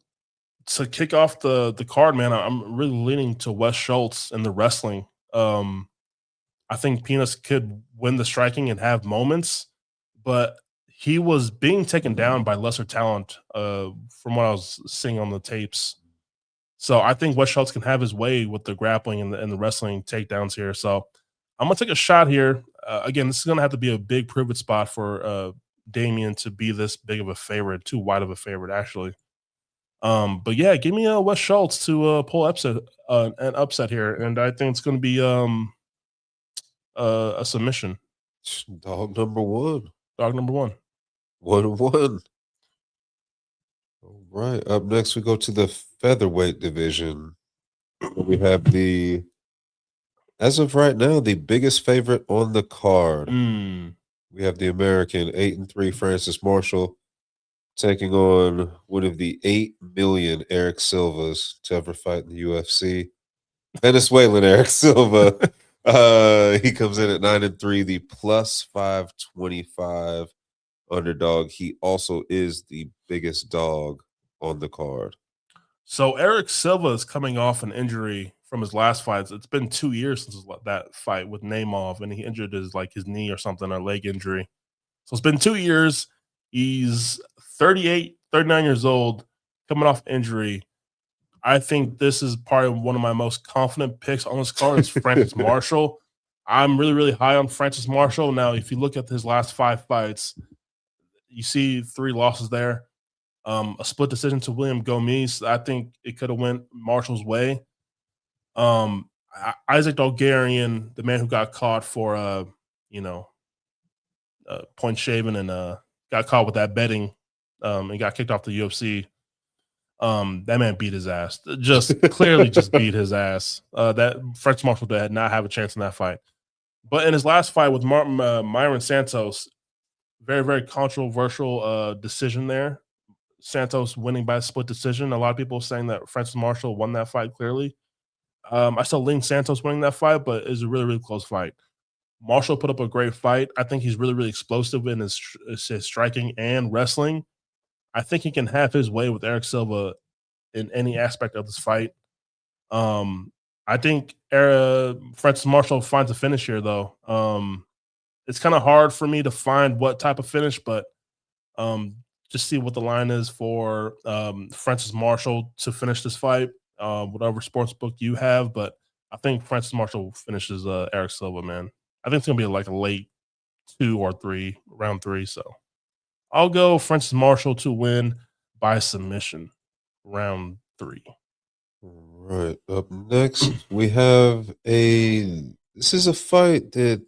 to kick off the card, man, I'm really leaning to Wes Schultz in the wrestling. I think Pinas could win the striking and have moments, but he was being taken down by lesser talent from what I was seeing on the tapes. So I think Wes Schultz can have his way with the grappling and the wrestling takedowns here. So I'm going to take a shot here. Again, this is going to have to be a big prove-it spot for Damian to be this big of a favorite, too wide of a favorite, actually. But yeah, give me Wes Schultz to pull an upset here, and I think it's going to be a submission. Dog number one. Dog number one. 1-1. All right. Up next, we go to the featherweight division. We have as of right now, the biggest favorite on the card. We have the American 8-3 Francis Marshall taking on one of the 8 million Eric Silvas to ever fight in the UFC. Venezuelan Eric Silva. He comes in at 9-3, the plus 525 underdog. He also is the biggest dog on the card. So Eric Silva is coming off an injury from his last fight. It's been 2 years since that fight with Nemov, and he injured his knee or something, or leg injury. So it's been 2 years. He's 38, 39 years old, coming off injury. I think this is probably one of my most confident picks on this card is Francis Marshall. I'm really, really high on Francis Marshall. Now, if you look at his last 5 fights, you see 3 losses there. A split decision to William Gomes. I think it could have went Marshall's way. Isaac Dolgarian, the man who got caught for point shaving and got caught with that betting and got kicked off the UFC. That man beat his ass. Just clearly just beat his ass. That Francis Marshall did not have a chance in that fight. But in his last fight with Myron Santos, very, very controversial decision there. Santos winning by a split decision. A lot of people saying that Francis Marshall won that fight clearly. I still lean Santos winning that fight, but it's a really, really close fight. Marshall put up a great fight. I think he's really, really explosive in his striking and wrestling. I think he can have his way with Eric Silva in any aspect of this fight. I think Francis Marshall finds a finish here, though. It's kind of hard for me to find what type of finish, but just see what the line is for Francis Marshall to finish this fight, whatever sports book you have. But I think Francis Marshall finishes Eric Silva, man. I think it's going to be like a late 2 or 3, round 3. So I'll go Francis Marshall to win by submission, round 3. All right. Up next, we have this is a fight that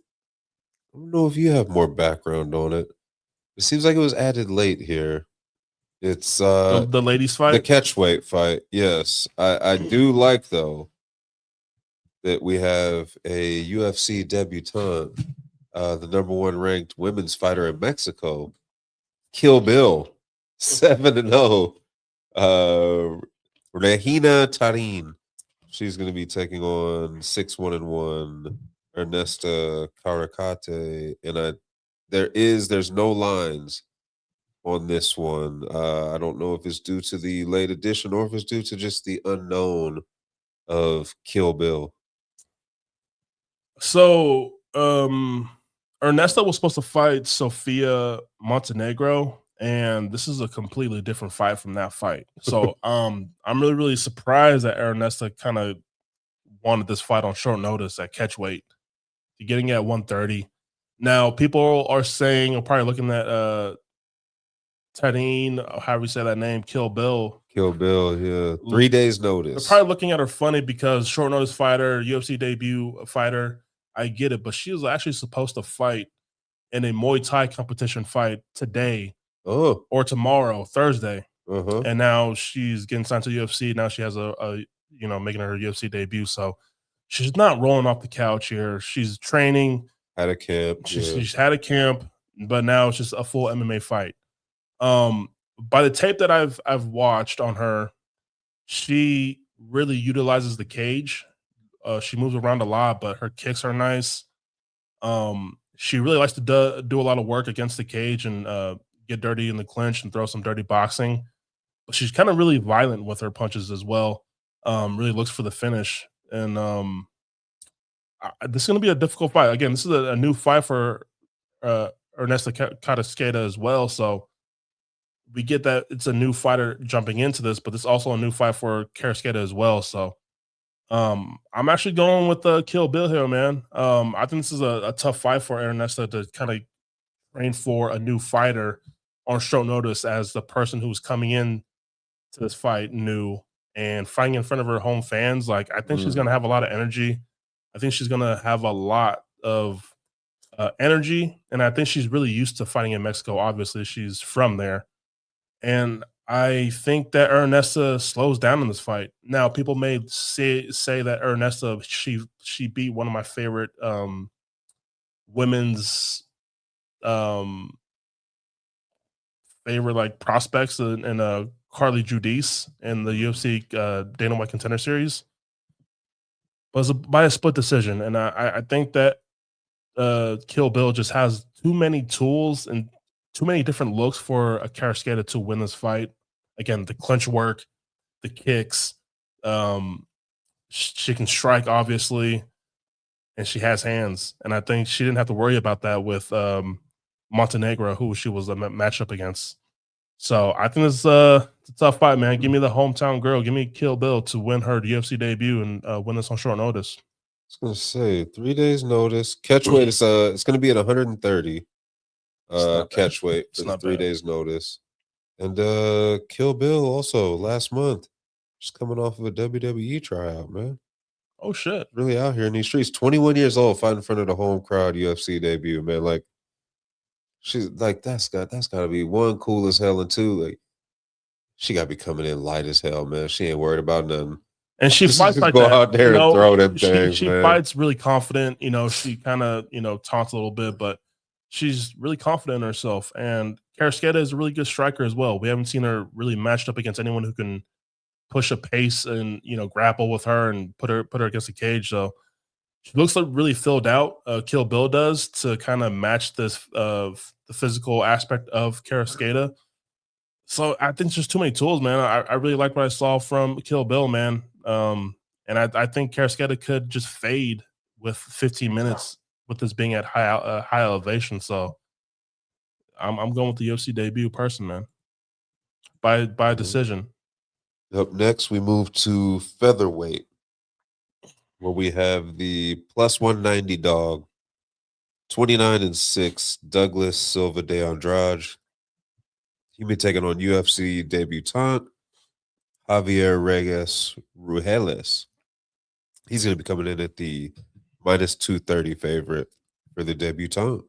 I don't know if you have more background on it. It seems like it was added late here. It's The ladies fight? the catchweight fight. Yes. I do like, though, that we have a UFC debutante, the number 1 ranked women's fighter in Mexico, Kill Bill, 7-0. Regina Tarin. She's going to be taking on 6-1-1 Ernesta Kareckaite, and there's no lines on this one. I don't know if it's due to the late edition or if it's due to just the unknown of Kill Bill. So Ernesta was supposed to fight Sofia Montenegro, and this is a completely different fight from that fight. So I'm really, really surprised that Ernesta kind of wanted this fight on short notice at catchweight, getting at 130. Now, people are saying, or probably looking at Tarin, however you say that name, Kill Bill. Kill Bill, yeah. 3 days notice. They're probably looking at her funny because short notice fighter, UFC debut fighter. I get it, but she was actually supposed to fight in a Muay Thai competition fight today or tomorrow, Thursday. And now she's getting signed to UFC. Now she has a making her UFC debut. So she's not rolling off the couch here. She's training. Had a camp. She's had a camp, but now it's just a full MMA fight. By the tape that I've watched on her, she really utilizes the cage. She moves around a lot, but her kicks are nice. She really likes to do a lot of work against the cage and get dirty in the clinch and throw some dirty boxing. But she's kind of really violent with her punches as well. Really looks for the finish. And this is going to be a difficult fight. Again, this is a new fight for Ernesto Kareckaite as well. So we get that it's a new fighter jumping into this, but this is also a new fight for Kareckaite as well. So I'm actually going with the Kill Bill here, man. I think this is a tough fight for Ernesto to kind of train for a new fighter on short notice as the person who's coming in to this fight new and fighting in front of her home fans. Like, I think she's going to have a lot of energy. I think she's going to have a lot of energy, and I think she's really used to fighting in Mexico. Obviously, she's from there. And I think that Ernesto slows down in this fight. Now, people may say that Ernesto, she beat one of my favorite women's favorite like prospects in Carly Judice in the UFC Dana White Contender Series. But it was by a split decision, and I think that Kill Bill just has too many tools and too many different looks for a Kareckaite to win this fight. Again, the clinch work, the kicks. She can strike, obviously, and she has hands. And I think she didn't have to worry about that with Montenegro, who she was a matchup against. So I think it's a tough fight, man. Give me the hometown girl. Give me Kill Bill to win her UFC debut and win this on short notice. I was going to say 3 days notice. Catch weight is it's going to be at 130. Catch weight for the 3 days notice. And Kill Bill also last month, just coming off of a WWE tryout, man. Oh shit. Really out here in these streets. 21 years old, fighting in front of the home crowd UFC debut, man. Like, she's like, that's gotta be one, cool as hell, and two, like, she gotta be coming in light as hell, man. She ain't worried about nothing. And she fights like go that. out there and throw them things. She fights really confident. She kind of taunts a little bit, but she's really confident in herself. And Kareckaite is a really good striker as well. We haven't seen her really matched up against anyone who can push a pace and grapple with her and put her against the cage. So she looks like really filled out. Kill Bill does to kind of match this the physical aspect of Kareckaite. So I think there's too many tools, man. I really like what I saw from Kill Bill, man. And I think Kareckaite could just fade with 15 minutes with this being at high elevation. So I'm going with the UFC debut person, man. By decision. Up next, we move to featherweight, where we have the plus 190 dog, 29-6, Douglas Silva de Andrade. He'll be taking on UFC debutant Javier Reyes Ruelas. He's going to be coming in at the minus 230 favorite for the debutant.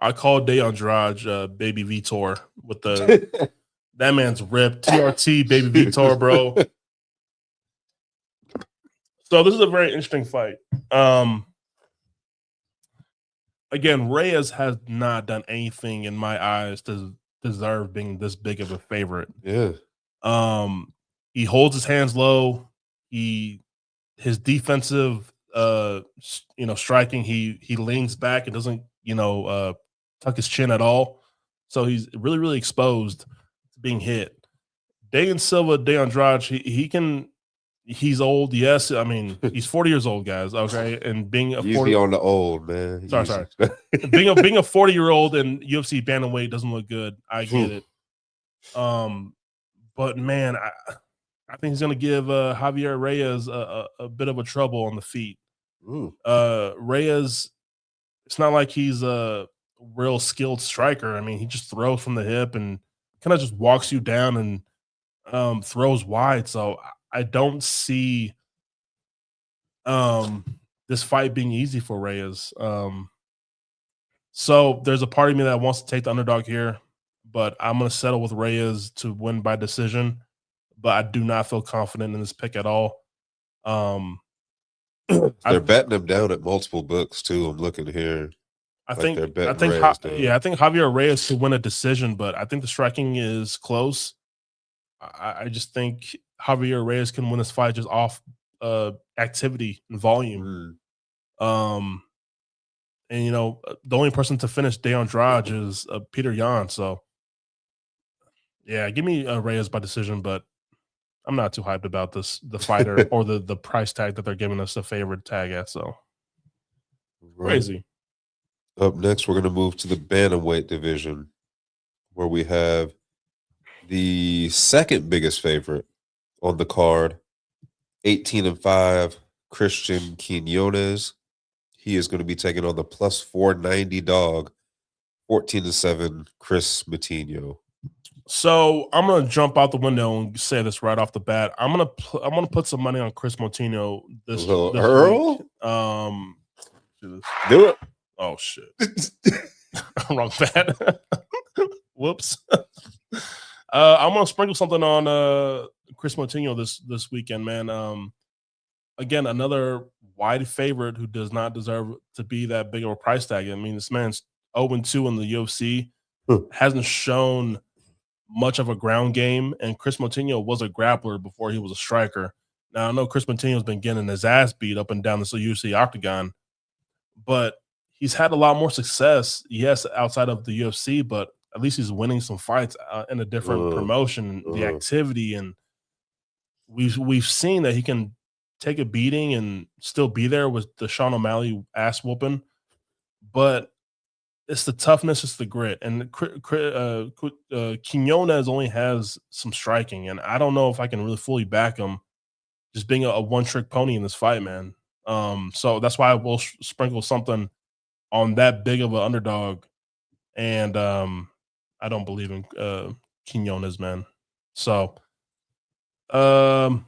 I call De Andrade baby Vitor with the that man's ripped. TRT baby Vitor, bro. So this is a very interesting fight. Again, Reyes has not done anything in my eyes to deserve being this big of a favorite. Yeah. He holds his hands low. His defensive striking, he leans back and doesn't tuck his chin at all. So he's really, really exposed to being hit. Silva de Andrade, he's old, yes. I mean, he's 40 years old, guys. Okay, and being a 40 on the old man. Sorry. being a 40-year-old in UFC bantamweight doesn't look good. I get it. But man, I think he's gonna give Javier Reyes a bit of a trouble on the feet. Reyes, it's not like he's a real skilled striker. I mean, he just throws from the hip and kind of just walks you down and throws wide. So I don't see this fight being easy for Reyes. So there's a part of me that wants to take the underdog here, but I'm going to settle with Reyes to win by decision. But I do not feel confident in this pick at all. They're betting him down at multiple books too. I'm looking here. I think Javier Reyes could win a decision, but I think the striking is close. I just think Javier Reyes can win this fight just off activity and volume. And you know, the only person to finish De Andrade is Peter Yan. So yeah, give me Reyes by decision, but I'm not too hyped about the fighter or the price tag that they're giving us a favorite tag at. So crazy. Up next, we're going to move to the bantamweight division, where we have the second biggest favorite on the card, 18-5, Christian Quinonez. He is going to be taking on the plus 490 dog, 14-7, Chris Moutinho. So I'm gonna jump out the window and say this right off the bat. I'm gonna put some money on Chris Moutinho this Earl. Week. Do it. Oh shit! Wrong bet. Whoops. I'm gonna sprinkle something on Chris Moutinho this weekend, man. Again, another wide favorite who does not deserve to be that big of a price tag. I mean, this man's 0-2 in the UFC, hasn't shown much of a ground game, and Chris Moutinho was a grappler before he was a striker. Now, I know Chris Moutinho's been getting his ass beat up and down the UFC octagon, but he's had a lot more success, yes, outside of the UFC, but at least he's winning some fights in a different promotion, the activity, and we've seen that he can take a beating and still be there with the Sean O'Malley ass whooping, but it's the toughness, it's the grit. And Quinonez only has some striking, and I don't know if I can really fully back him just being a one-trick pony in this fight, man. So that's why I will sprinkle something on that big of an underdog, and I don't believe in Quinonez, man. So, you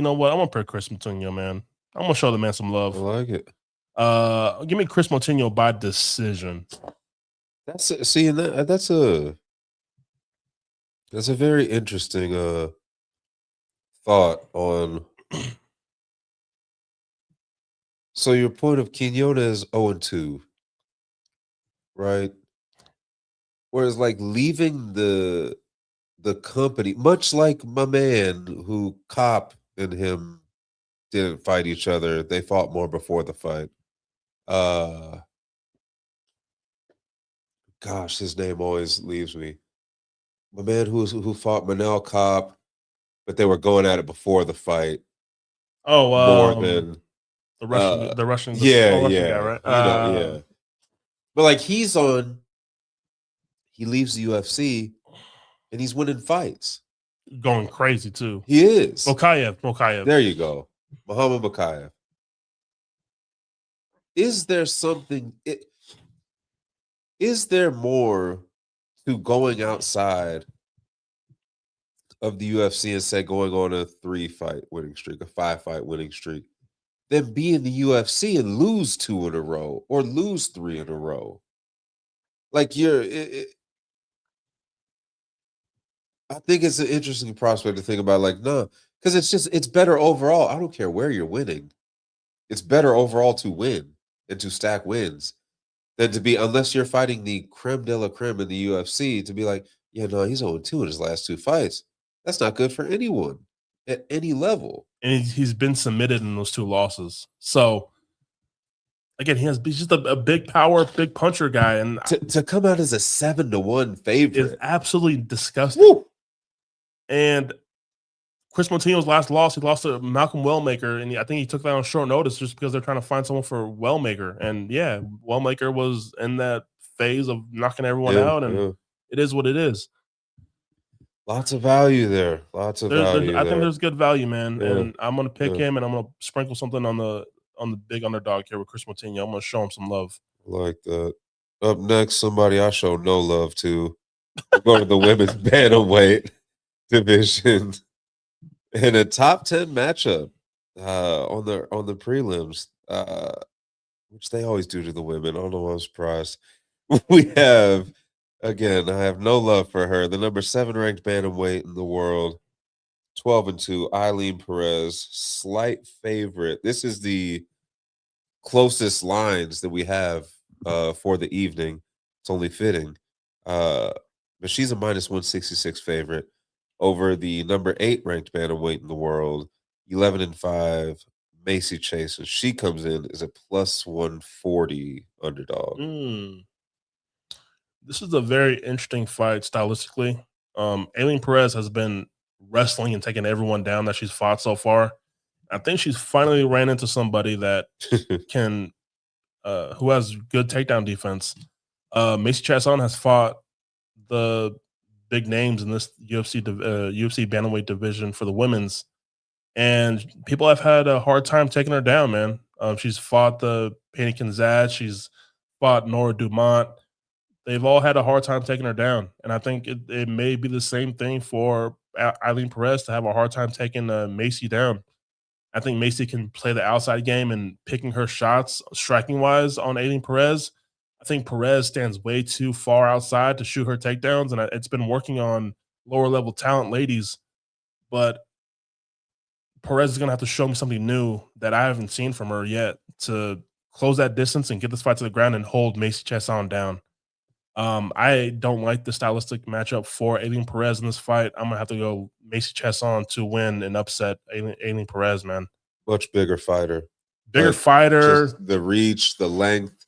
know what? I'm gonna pick Chris Moutinho, man. I'm gonna show the man some love. I like it. Give me Chris Moutinho by decision. That's a very interesting thought on. So your point of Quinonez 0-2, right? Whereas like leaving the company, much like my man who Cop and him didn't fight each other. They fought more before the fight. Gosh, his name always leaves me. My man who fought Manel Cop, but they were going at it before the fight. Oh, more than the Russian, yeah, guy, right? Yeah. But like he leaves the UFC and he's winning fights. Going crazy too. He is. Mokaev. There you go. Muhammad Mokaev. Is there something? Is there more to going outside of the UFC and say going on a 3-fight winning streak, a 5-fight winning streak, than be in the UFC and lose 2 in a row or lose 3 in a row? Like I think it's an interesting prospect to think about. Like, no, because it's better overall. I don't care where you're winning. It's better overall to win and to stack wins than to be, unless you're fighting the creme de la creme in the UFC, to be like, yeah, no, he's 0-2 in his last 2 fights. That's not good for anyone at any level. And he's been submitted in those 2 losses. So again, he's just a big power, big puncher guy, and to come out as a 7-1 favorite is absolutely disgusting. Woo! And Chris Moutinho's last loss, he lost to Malcolm Wellmaker, and I think he took that on short notice just because they're trying to find someone for Wellmaker. And yeah, Wellmaker was in that phase of knocking everyone out, and it is what it is. Lots of value there. I think there's good value, man. Yeah. And I'm gonna pick him, and I'm gonna sprinkle something on the big underdog here with Chris Moutinho. I'm gonna show him some love. I like that. Up next, somebody I show no love to. We'll go to the women's bantamweight division in a top 10 matchup on the prelims, which they always do to the women. I don't know why I'm surprised. We have, again, I have no love for her. The number 7 ranked bantamweight in the world, 12-2, Eileen Perez, slight favorite. This is the closest lines that we have for the evening. It's only fitting. But she's a -166 favorite over the number 8 ranked bantamweight in the world, 11-5, Macy Chase. And she comes in as a +140 underdog. This is a very interesting fight stylistically. Aileen Perez has been wrestling and taking everyone down that she's fought so far. I think she's finally ran into somebody that can, who has good takedown defense. Macy Chiasson has fought the big names in this UFC bantamweight division for the women's, and people have had a hard time taking her down, man. She's fought the Penny Kinzad, she's fought Nora Dumont. They've all had a hard time taking her down, and I think it may be the same thing for Eileen Perez to have a hard time taking Macy down. I think Macy can play the outside game and picking her shots striking wise on Aileen Perez. I think Perez stands way too far outside to shoot her takedowns, and it's been working on lower level talent ladies. But Perez is going to have to show me something new that I haven't seen from her yet to close that distance and get this fight to the ground and hold Macy Chiasson down. I don't like the stylistic matchup for Aileen Perez in this fight. I'm gonna have to go Macy Chiasson to win and upset Aileen Perez, man. Much bigger fighter. Bigger fighter. Just the reach, the length.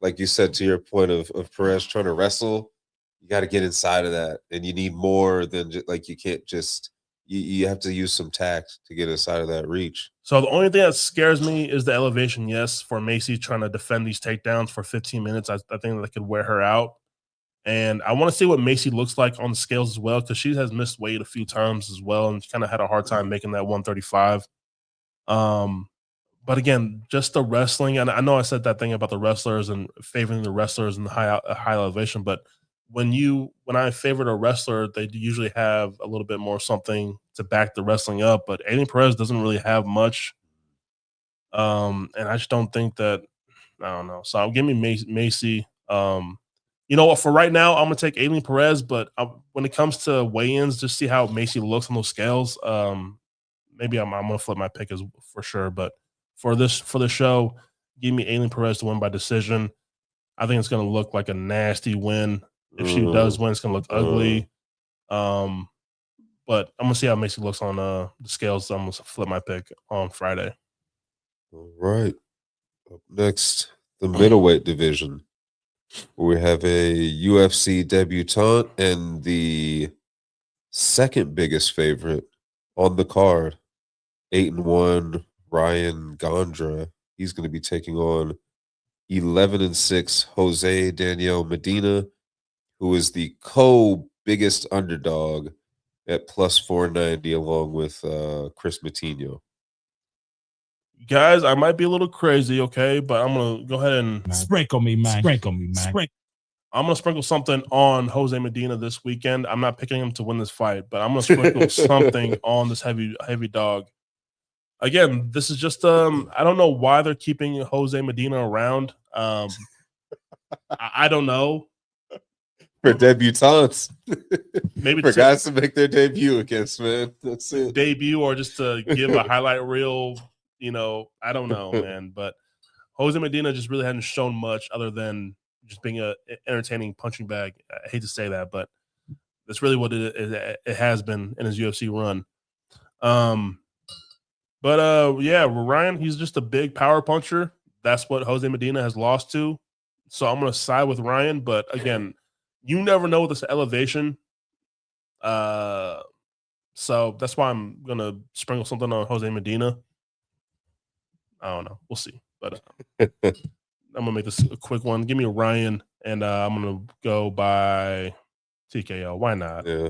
Like you said, to your point of Perez trying to wrestle, you got to get inside of that. And you need more than like you can't just you have to use some tact to get inside of that reach. So the only thing that scares me is the elevation, yes, for Macy trying to defend these takedowns for 15 minutes. I think that could wear her out. And I want to see what Macy looks like on the scales as well, because she has missed weight a few times as well and kind of had a hard time making that 135. But again, just the wrestling, and I know I said that thing about the wrestlers and favoring the wrestlers in the high elevation, but when I favored a wrestler, they usually have a little bit more something to back the wrestling up. But Aileen Perez doesn't really have much. And I just don't think that, I don't know. So give me Macy. You know what? For right now, I'm gonna take Aileen Perez, but when it comes to weigh-ins, just see how Macy looks on those scales. Maybe I'm gonna flip my pick for sure. But for the show, give me Aileen Perez to win by decision. I think it's gonna look like a nasty win. If she does win, it's gonna look ugly. But I'm gonna see how Macy looks on the scales. So I'm gonna flip my pick on Friday. All right. Up next, the middleweight division. We have a UFC debutante and the second biggest favorite on the card, 8-1 Ryan Gandra. He's going to be taking on 11-6 Jose Daniel Medina, who is the biggest underdog at +490, along with Chris Moutinho. Guys, I might be a little crazy, okay, but I'm gonna go ahead and sprinkle me, man. I'm gonna sprinkle something on Jose Medina this weekend. I'm not picking him to win this fight, but I'm gonna sprinkle something on this heavy dog. Again, this is just I don't know why they're keeping Jose Medina around. I don't know. For debutantes, maybe for guys to make their debut against, man. That's it. Debut, or just to give a highlight reel. You know, I don't know, man. But Jose Medina just really hadn't shown much other than just being an entertaining punching bag. I hate to say that, but that's really what it has been in his UFC run. Yeah, Ryan, he's just a big power puncher. That's what Jose Medina has lost to. So I'm going to side with Ryan. But again, you never know with this elevation. So that's why I'm going to sprinkle something on Jose Medina. I don't know. We'll see. But I'm going to make this a quick one. Give me a Ryan, and I'm going to go by TKO. Why not? Yeah.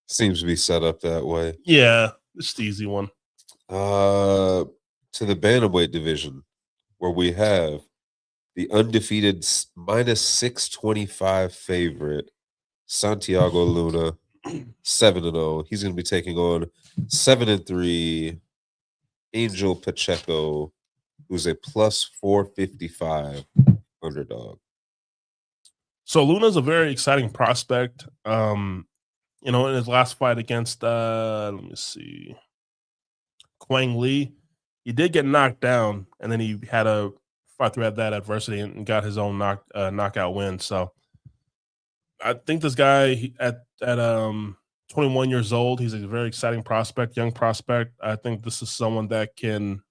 Seems to be set up that way. Yeah, it's the easy one. To the bantamweight division, where we have the undefeated minus 625 favorite, Santiago Luna, 7-0. He's going to be taking on 7-3 Angel Pacheco, who's a plus 455 underdog. So Luna's a very exciting prospect. You know, in his last fight against let me see, Quang Lee, he did get knocked down, and then he had a fight through that adversity and got his own knockout win. So I think this guy at 21 years old, he's a very exciting prospect, young prospect. I think this is someone that can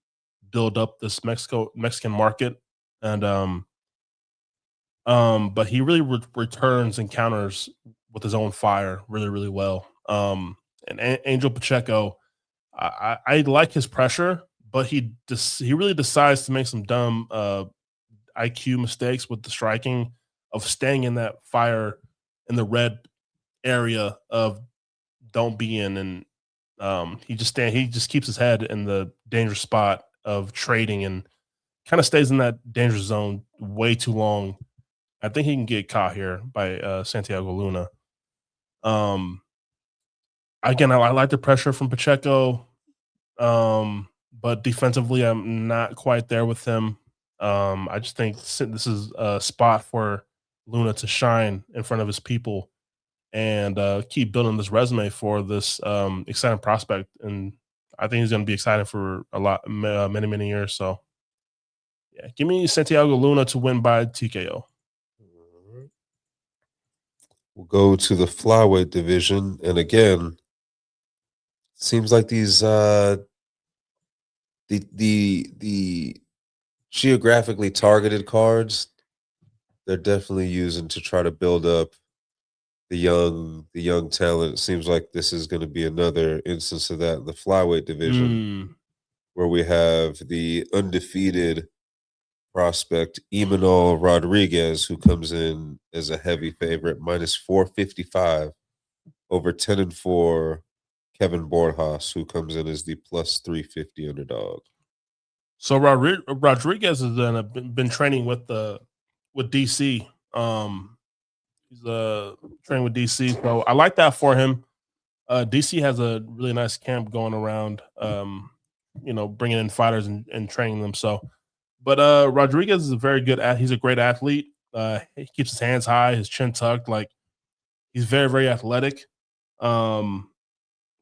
build up this Mexican market, and but he really returns and counters with his own fire really, really well. And Angel Pacheco, I like his pressure, but he really decides to make some dumb IQ mistakes with the striking of staying in that fire in the red area of don't be in, and he just keeps his head in the dangerous spot of trading and kind of stays in that danger zone way too long. I think he can get caught here by Santiago Luna. Again, I like the pressure from Pacheco, but defensively, I'm not quite there with him. I just think this is a spot for Luna to shine in front of his people and keep building this resume for this exciting prospect. And I think he's going to be excited for a lot, many, many years. So, yeah, give me Santiago Luna to win by TKO. We'll go to the flyweight division, and again, seems like these the geographically targeted cards, they're definitely using to try to build up the young talent. It seems like this is going to be another instance of that in the flyweight division, where we have the undefeated prospect Imanol Rodriguez, who comes in as a heavy favorite, minus 455 over 10-4 Kevin Borjas, who comes in as the plus 350 underdog. So Rodriguez has been training with DC. He's training with DC, so I like that for him. DC has a really nice camp going around. You know, bringing in fighters and training them. So, but Rodriguez is a very good. He's a great athlete. He keeps his hands high, his chin tucked. Like, he's very, very athletic.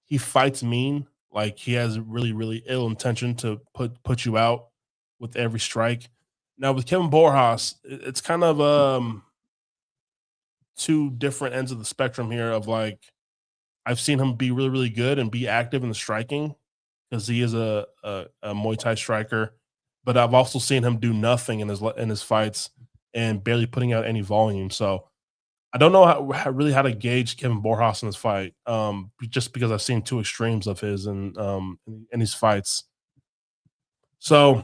He fights mean. Like, he has really, really ill intention to put you out with every strike. Now with Kevin Borjas, it's kind of two different ends of the spectrum here. Of like, I've seen him be really, really good and be active in the striking because he is a Muay Thai striker. But I've also seen him do nothing in his fights and barely putting out any volume. So I don't know how to gauge Kevin Borjas in this fight, just because I've seen two extremes of his in his fights. So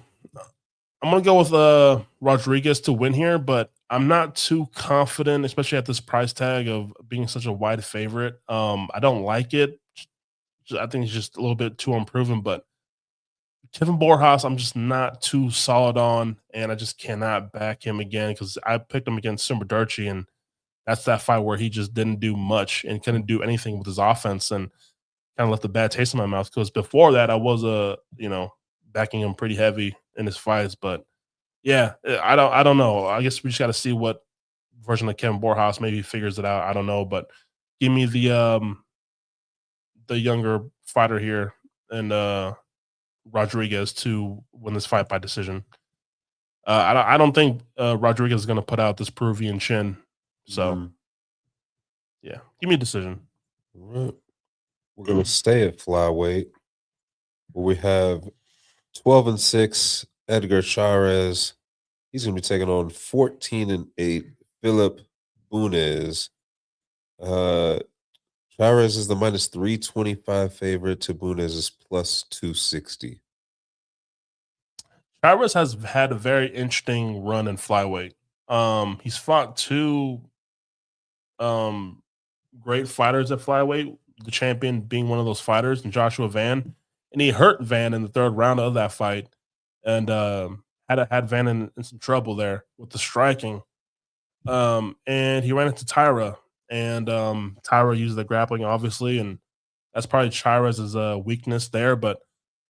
I'm gonna go with Rodriguez to win here, but I'm not too confident, especially at this price tag of being such a wide favorite. I don't like it. I think it's just a little bit too unproven, but Kevin Borjas, I'm just not too solid on, and I just cannot back him again because I picked him against Sumberderci, and that's that fight where he just didn't do much and couldn't do anything with his offense, and kind of left a bad taste in my mouth. Because before that, I was backing him pretty heavy in his fights, but yeah, I don't know. I guess we just got to see what version of Kevin Borjas maybe figures it out. I don't know, but give me the younger fighter here and Rodriguez to win this fight by decision. I don't think Rodriguez is going to put out this Peruvian chin. So, yeah, give me a decision. All right. We're going to stay at flyweight, where we have 12-6 Edgar Chairez. He's going to be taking on 14-8 Philip Bunes. Chairez is the minus 325 favorite to Bunes is plus 260. Chairez has had a very interesting run in flyweight. He's fought two great fighters at flyweight, the champion being one of those fighters, and Joshua Van. And he hurt Van in the third round of that fight and had Van in some trouble there with the striking. And he ran into Tyra, and Tyra used the grappling, obviously, and that's probably Chairez's weakness there. But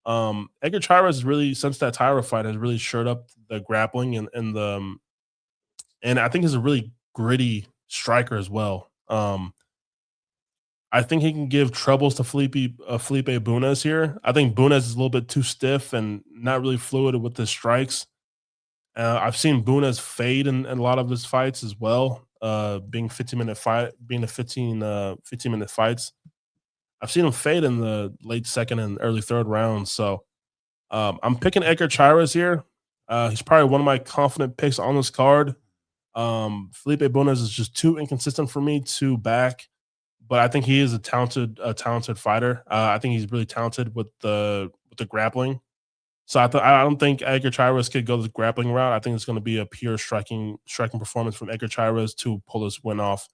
Edgar Chairez really, since that Tyra fight, has really shored up the grappling and the and I think he's a really gritty striker as well. I think he can give troubles to Felipe Bunes here. I think Bunes is a little bit too stiff and not really fluid with his strikes. I've seen Bunes fade in a lot of his fights as well. Being 15-minute fight, being the 15-minute fights. I've seen him fade in the late second and early third rounds. So I'm picking Edgar Chairez here. He's probably one of my confident picks on this card. Felipe Bunes is just too inconsistent for me to back, but I think he is a talented fighter. I think he's really talented with the grappling. So I don't think Edgar Chairez could go the grappling route. I think it's going to be a pure striking performance from Edgar Chairez to pull this win off.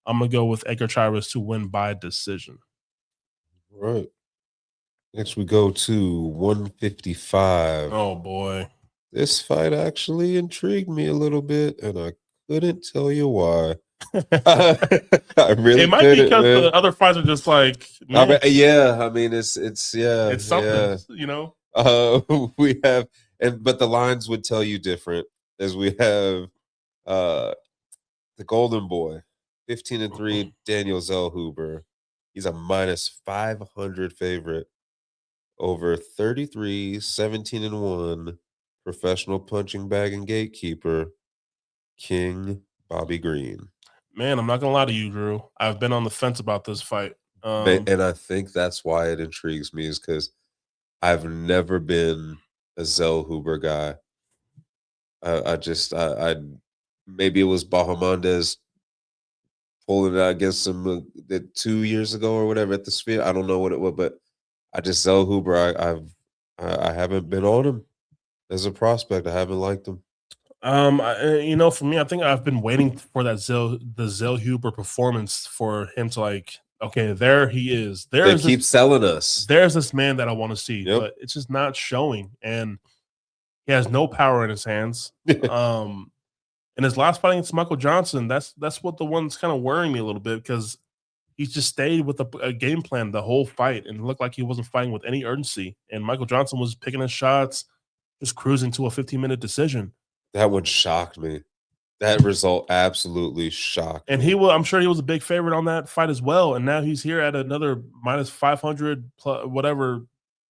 I'm going to go with Edgar Chairez to win by decision. Right. Next we go to 155. Oh boy. This fight actually intrigued me a little bit, and I couldn't tell you why. I really it might be because the other fights are just like it's something, you know. We have, but the lines would tell you different, as we have the Golden Boy, 15-3, Daniel Zellhuber. He's a -500 favorite over 33, 17-1 professional punching bag and gatekeeper King Bobby Green. Man, I'm not gonna lie to you, Drew. I've been on the fence about this fight, and I think that's why it intrigues me, is because I've never been a Zellhuber guy. I maybe it was Bahamondes pulling it out against him 2 years ago or whatever at the Sphere. I don't know what it was, but I just Zellhuber. I haven't been on him as a prospect. I haven't liked him. For me, I think I've been waiting for the Zellhuber performance for him to like. Okay, there he is. They keep selling us. There's this man that I want to see, but it's just not showing, and he has no power in his hands. In his last fight against Michael Johnson, that's what the one's kind of worrying me a little bit, because he just stayed with a game plan the whole fight, and it looked like he wasn't fighting with any urgency. And Michael Johnson was picking his shots, just cruising to a 15-minute decision. That one shocked me. That result absolutely shocked me. And I'm sure he was a big favorite on that fight as well. And now he's here at another -500 whatever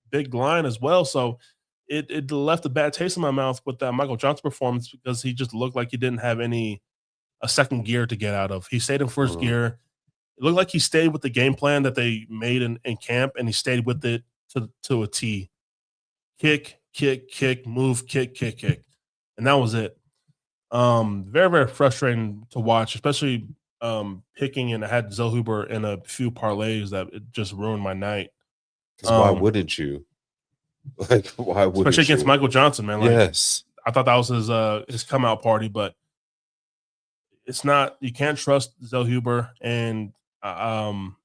big line as well. So it left a bad taste in my mouth with that Michael Johnson performance, because he just looked like he didn't have a second gear to get out of. He stayed in first gear. It looked like he stayed with the game plan that they made in camp, and he stayed with it to a T. Kick, move, kick. And that was it. Very, very frustrating to watch, especially picking, and I had Zellhuber in a few parlays that it just ruined my night. Why wouldn't you? Like, why wouldn't especially against Michael Johnson, man? Like, yes. I thought that was his come out party, but it's not. You can't trust Zellhuber, and I'm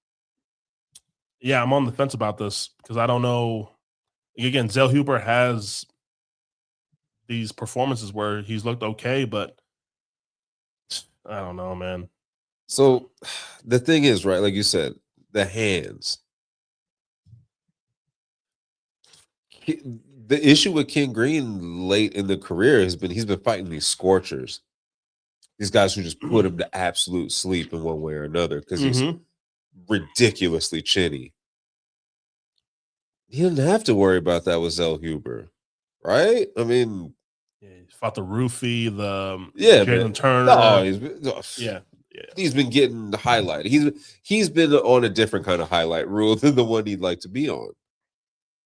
on the fence about this, because I don't know. Again, Zellhuber has these performances where he's looked okay, but I don't know, man. So the thing is, right, like you said, the hands. The issue with King Green late in the career has been he's been fighting these scorchers. These guys who just put him to absolute sleep in one way or another, because he's ridiculously chinny. He didn't have to worry about that with Zellhuber, right? I mean, he fought the Roofie, Jalen Turner. He's been getting the highlight. He's been on a different kind of highlight rule than the one he'd like to be on.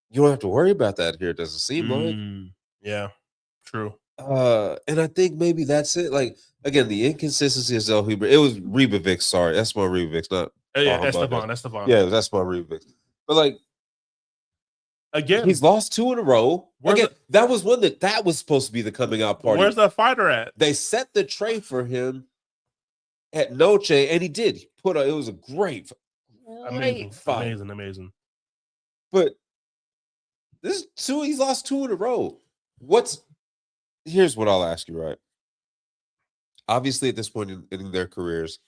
You don't have to worry about that here, it doesn't seem like. Yeah, true. And I think maybe that's it. Like, again, the inconsistency of Zellhuber. It was Ribovic, sorry. That's my Ribovic, not Esteban. Yeah, that's my Ribovic. But like, again, he's lost 2 in a row. That was one that was supposed to be the coming out party. Where's that fighter at? They set the tray for him at Noche, and he did. It was a great fight. Amazing. But he's lost 2 in a row. here's what I'll ask you, right? Obviously, at this point in their careers,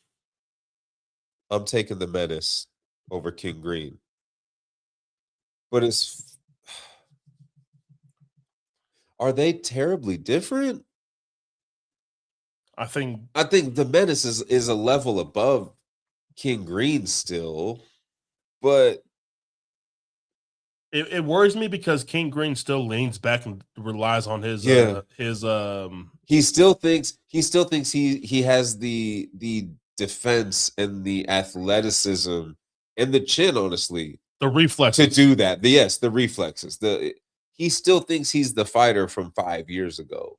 I'm taking the Menace over King Green. But are they terribly different? I think the Menace is a level above King Green still, but it worries me because King Green still leans back and relies on his he still thinks he has the defense and the athleticism and the chin, honestly, the reflexes to do that. The reflexes. He still thinks he's the fighter from 5 years ago.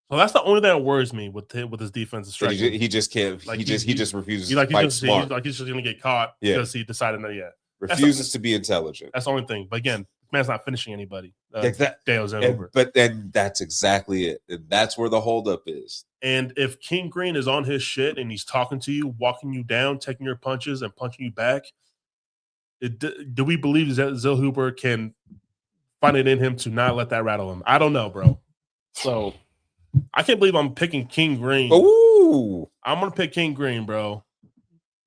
So that's the only thing that worries me with his defensive striking. He just can't. Like he just refuses to fight smart. He's just gonna get caught because he decided that. Refuses to be intelligent. That's the only thing. But again, man's not finishing anybody. Zellhuber. But then that's exactly it. And that's where the holdup is. And if King Green is on his shit and he's talking to you, walking you down, taking your punches and punching you back, do we believe that Zellhuber can find it in him to not let that rattle him? I don't know, bro. So I can't believe I'm picking King Green. Ooh. I'm gonna pick King Green, bro.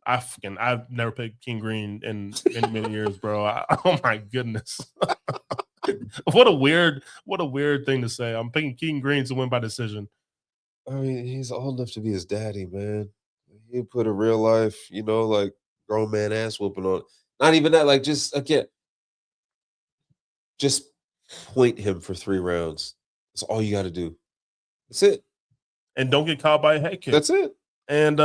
I've never picked King Green in many years, bro. Oh my goodness. What a weird thing to say. I'm picking King Green to win by decision. I mean, he's old enough to be his daddy, man. He put a real life, like grown man ass whooping on. Not even that, like just point him for 3 rounds. That's all you got to do. That's it. And don't get caught by a head kick. That's it. And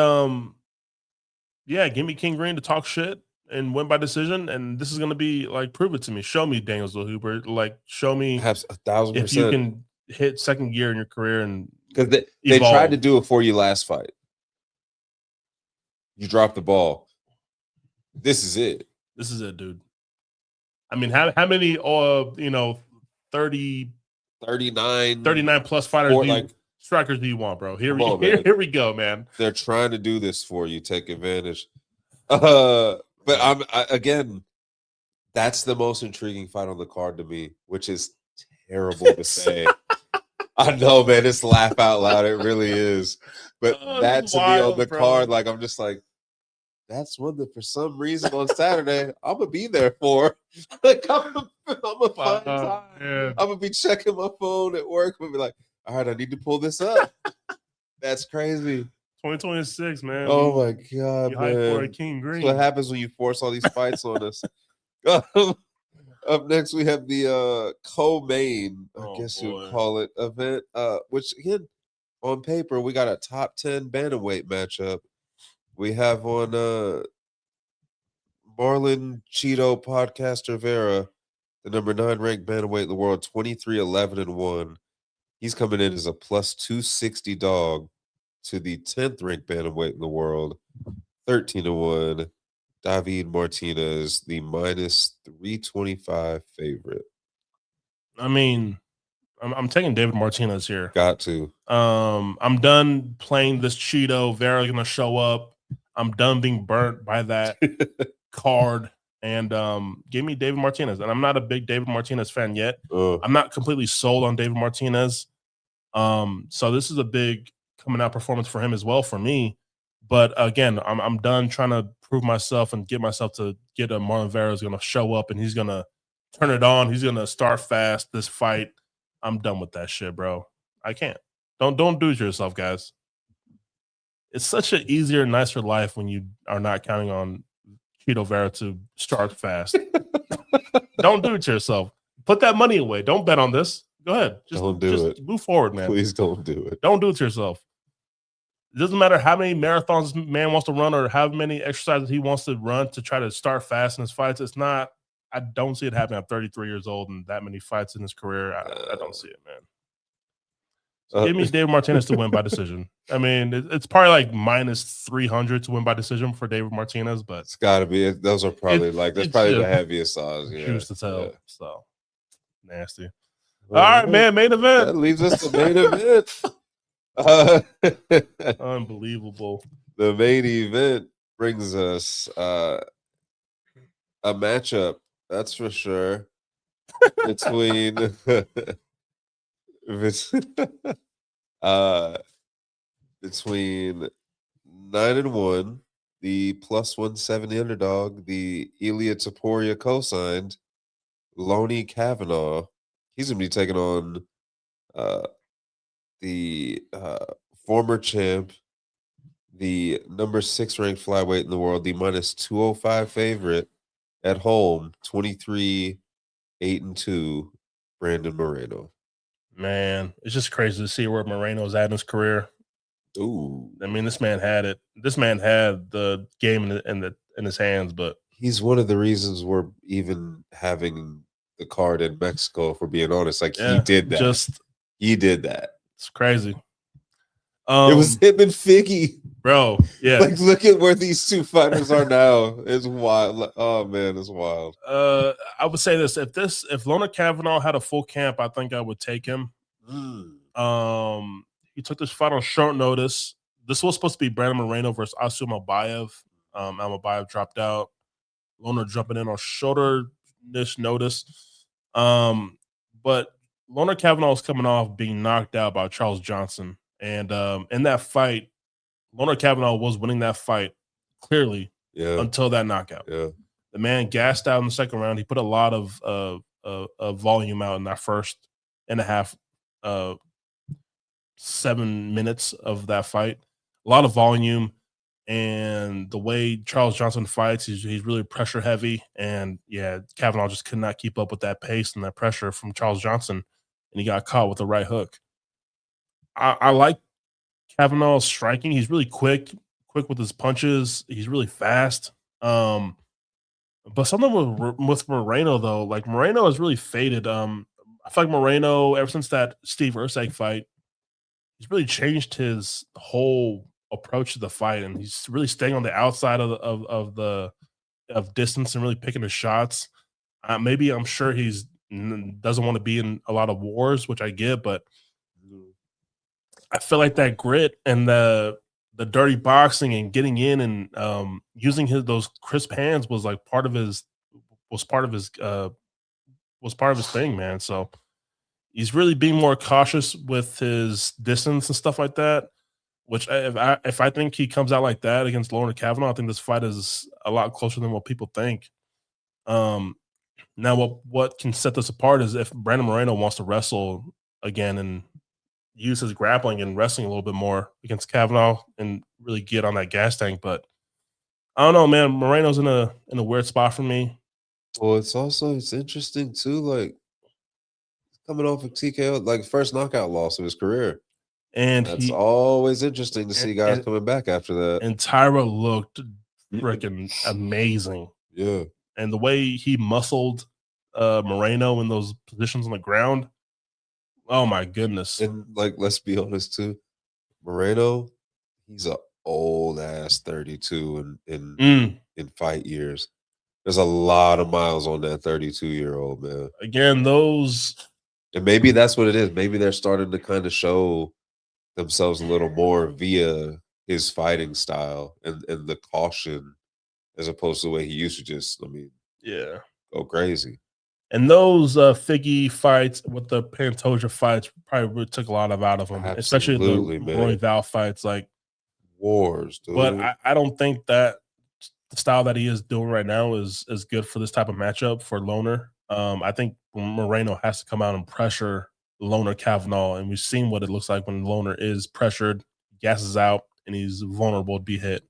give me King Green to talk shit and win by decision. And this is gonna be like, prove it to me. Show me Daniel Zellhuber. Like, show me perhaps 1,000%. If you can hit second gear in your career. And because they tried to do it for you last fight. You dropped the ball. This is it. This is it, dude. I mean, how many 39 plus fighters strikers do you want, bro? Here we go, man. They're trying to do this for you. Take advantage. But again, that's the most intriguing fight on the card to me, which is terrible to say. I know, man. It's laugh out loud. It really is. But that to be on the card, like I'm just like, that's one that for some reason on Saturday I'm gonna be there for. Like I'm gonna find time. I'm gonna be checking my phone at work. I'm gonna be like, all right, I need to pull this up. That's crazy. 2026, man. Oh my god, man! For a King Green. That's what happens when you force all these fights on us. Up next, we have the co-main, I guess you would call it, event. Which again, on paper, we got a top 10 bantamweight matchup. We have on Marlon Chito Podcaster Vera, the number 9 ranked bantamweight in the world, 23-11-1. He's coming in as a plus 260 dog to the 10th ranked bantamweight in the world, 13-1. David Martinez, the minus 325 favorite. I mean, I'm taking David Martinez here. Got to. I'm done playing this Chito. Vera's gonna show up. I'm done being burnt by that card. And give me David Martinez. And I'm not a big David Martinez fan yet. I'm not completely sold on David Martinez. So this is a big coming out performance for him as well for me. But again, I'm done trying to prove myself and get myself to get a Marlon Vera is going to show up and he's going to turn it on. He's going to start fast this fight. I'm done with that shit, bro. I can't. Don't do it to yourself, guys. It's such an easier, nicer life when you are not counting on Chito Vera to start fast. Don't do it to yourself. Put that money away. Don't bet on this. Go ahead. Just move forward, man. Please don't do it. Don't do it to yourself. It doesn't matter how many marathons this man wants to run or how many exercises he wants to run to try to start fast in his fights. It's not. I don't see it happening at 33 years old and that many fights in his career. I don't see it, man. So give me David Martinez to win by decision. I mean, it's probably like minus 300 to win by decision for David Martinez, but it's got to be. Those are probably that's probably the heaviest odds. Yeah, choose to tell. Yeah. So nasty. All right, man. Main event. That leaves us the main event. Unbelievable. The main event brings us a matchup. That's for sure. Between Between 9-1, the plus 170 underdog, the Ilia Topuria co-signed Lonnie Kavanagh. He's gonna be taking on the former champ, the number 6 ranked flyweight in the world, the minus 205 favorite at home, 23-8-2, Brandon Moreno. Man, it's just crazy to see where Moreno's at in his career. Ooh, I mean, this man had it. This man had the game in his hands, but he's one of the reasons we're even having the card in Mexico, if we're being honest. Like, he did that. He did that. It's crazy. It was him and Figgy. Bro, yeah. Like, look at where these two fighters are now. It's wild. Oh, man, it's wild. I would say this. If Lonnie Kavanagh had a full camp, I think I would take him. He took this fight on short notice. This was supposed to be Brandon Moreno versus Asu Mabayev. Mabayev dropped out. Loner jumping in on shorter-ish notice. But Lonnie Kavanagh was coming off being knocked out by Charles Johnson. And in that fight, Lonnie Kavanagh was winning that fight clearly until that knockout. Yeah. The man gassed out in the second round. He put a lot of volume out in that first and a half 7 minutes of that fight. A lot of volume, and the way Charles Johnson fights, he's really pressure heavy, and Kavanagh just could not keep up with that pace and that pressure from Charles Johnson, and he got caught with the right hook. I like Kavanagh's striking. He's really quick with his punches. He's really fast. But something with Moreno though, like Moreno has really faded. I feel like Moreno, ever since that Steve Erceg fight, he's really changed his whole approach to the fight, and he's really staying on the outside of distance and really picking his shots. Maybe I'm sure he's doesn't want to be in a lot of wars, which I get, but I feel like that grit and the dirty boxing and getting in and using those crisp hands was like part of his thing, man. So he's really being more cautious with his distance and stuff like that. Which if I think he comes out like that against Lonnie Kavanagh, I think this fight is a lot closer than what people think. Now what can set this apart is if Brandon Moreno wants to wrestle again and use his grappling and wrestling a little bit more against Kavanagh and really get on that gas tank. But I don't know, man. Moreno's in a weird spot for me. Well, it's interesting too, like coming off of TKO, like first knockout loss of his career. And that's always interesting to see guys coming back after that. And Tyra looked freaking amazing. Yeah. And the way he muscled Moreno in those positions on the ground, oh my goodness. And like, let's be honest too, Moreno, he's an old ass 32 in fight years. There's a lot of miles on that 32-year-old, man. Again, and maybe that's what it is. Maybe they're starting to kind of show themselves a little more via his fighting style and the caution, as opposed to the way he used to just, go crazy. And those Figgy fights with the Pantoja fights probably took a lot out of him, especially the Roy Val fights, like wars. Dude. But I don't think that the style that he is doing right now is good for this type of matchup for Loner. I think Moreno has to come out and pressure Loner Kavanagh, and we've seen what it looks like when Loner is pressured, gasses out, and he's vulnerable to be hit.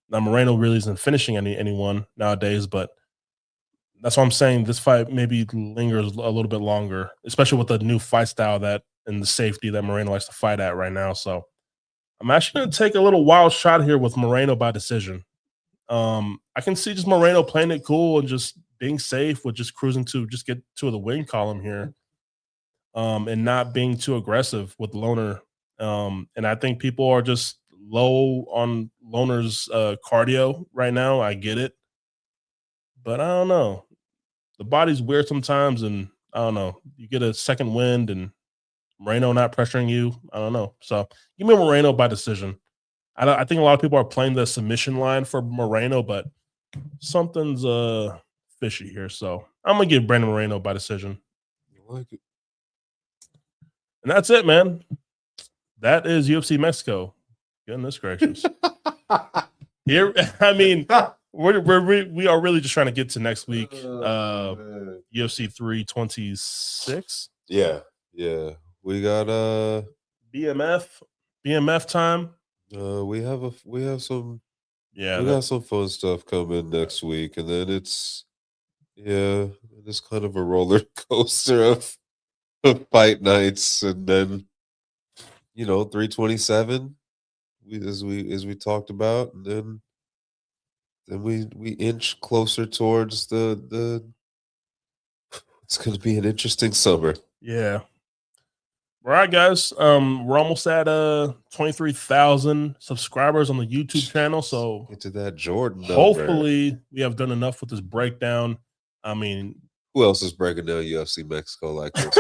Now Moreno really isn't finishing anyone nowadays, but that's why I'm saying this fight maybe lingers a little bit longer, especially with the new fight style and the safety that Moreno likes to fight at right now. So I'm actually going to take a little wild shot here with Moreno by decision. I can see just Moreno playing it cool and just being safe with just cruising to just get to the win column here, and not being too aggressive with Loner. And I think people are just low on Loner's cardio right now. I get it, but I don't know. The body's weird sometimes, and I don't know. You get a second wind and Moreno not pressuring you. I don't know. So give me Moreno by decision. I think a lot of people are playing the submission line for Moreno, but something's fishy here. So I'm gonna give Brandon Moreno by decision. I like it. And that's it, man. That is UFC Mexico. Goodness gracious. Here, I mean, we are really just trying to get to next week. UFC 326. Yeah. We got BMF time. We have some Yeah, we got some fun stuff coming next week, and then it's kind of a roller coaster of fight nights, and then 327 as we talked about, and then we inch closer towards the it's going to be an interesting summer. Yeah. All right, guys. We're almost at 23,000 subscribers on the YouTube channel. So get to that Jordan number. Hopefully we have done enough with this breakdown. I mean, who else is breaking down UFC Mexico like this?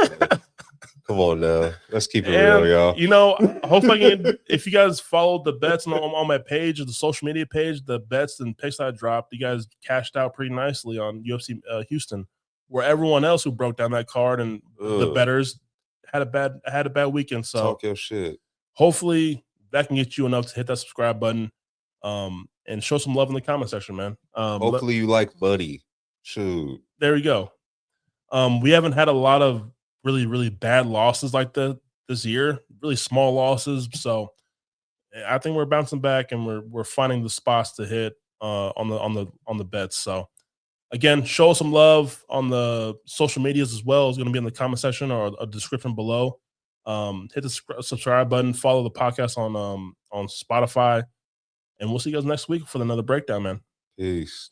Come on now. Let's keep it real, y'all. Hopefully if you guys followed the bets on my page or the social media page, the bets and picks I dropped, you guys cashed out pretty nicely on UFC Houston, where everyone else who broke down that card and the bettors had a bad weekend. So talk your shit. Hopefully that can get you enough to hit that subscribe button and show some love in the comment section, man. Hopefully you like money. Shoot. There we go. We haven't had a lot of really, really bad losses like this year, really small losses. So I think we're bouncing back and we're finding the spots to hit on the bets. So again, show some love on the social medias as well. It's going to be in the comment section or a description below. Hit the subscribe button, follow the podcast on Spotify, and we'll see you guys next week for another breakdown, man. Peace.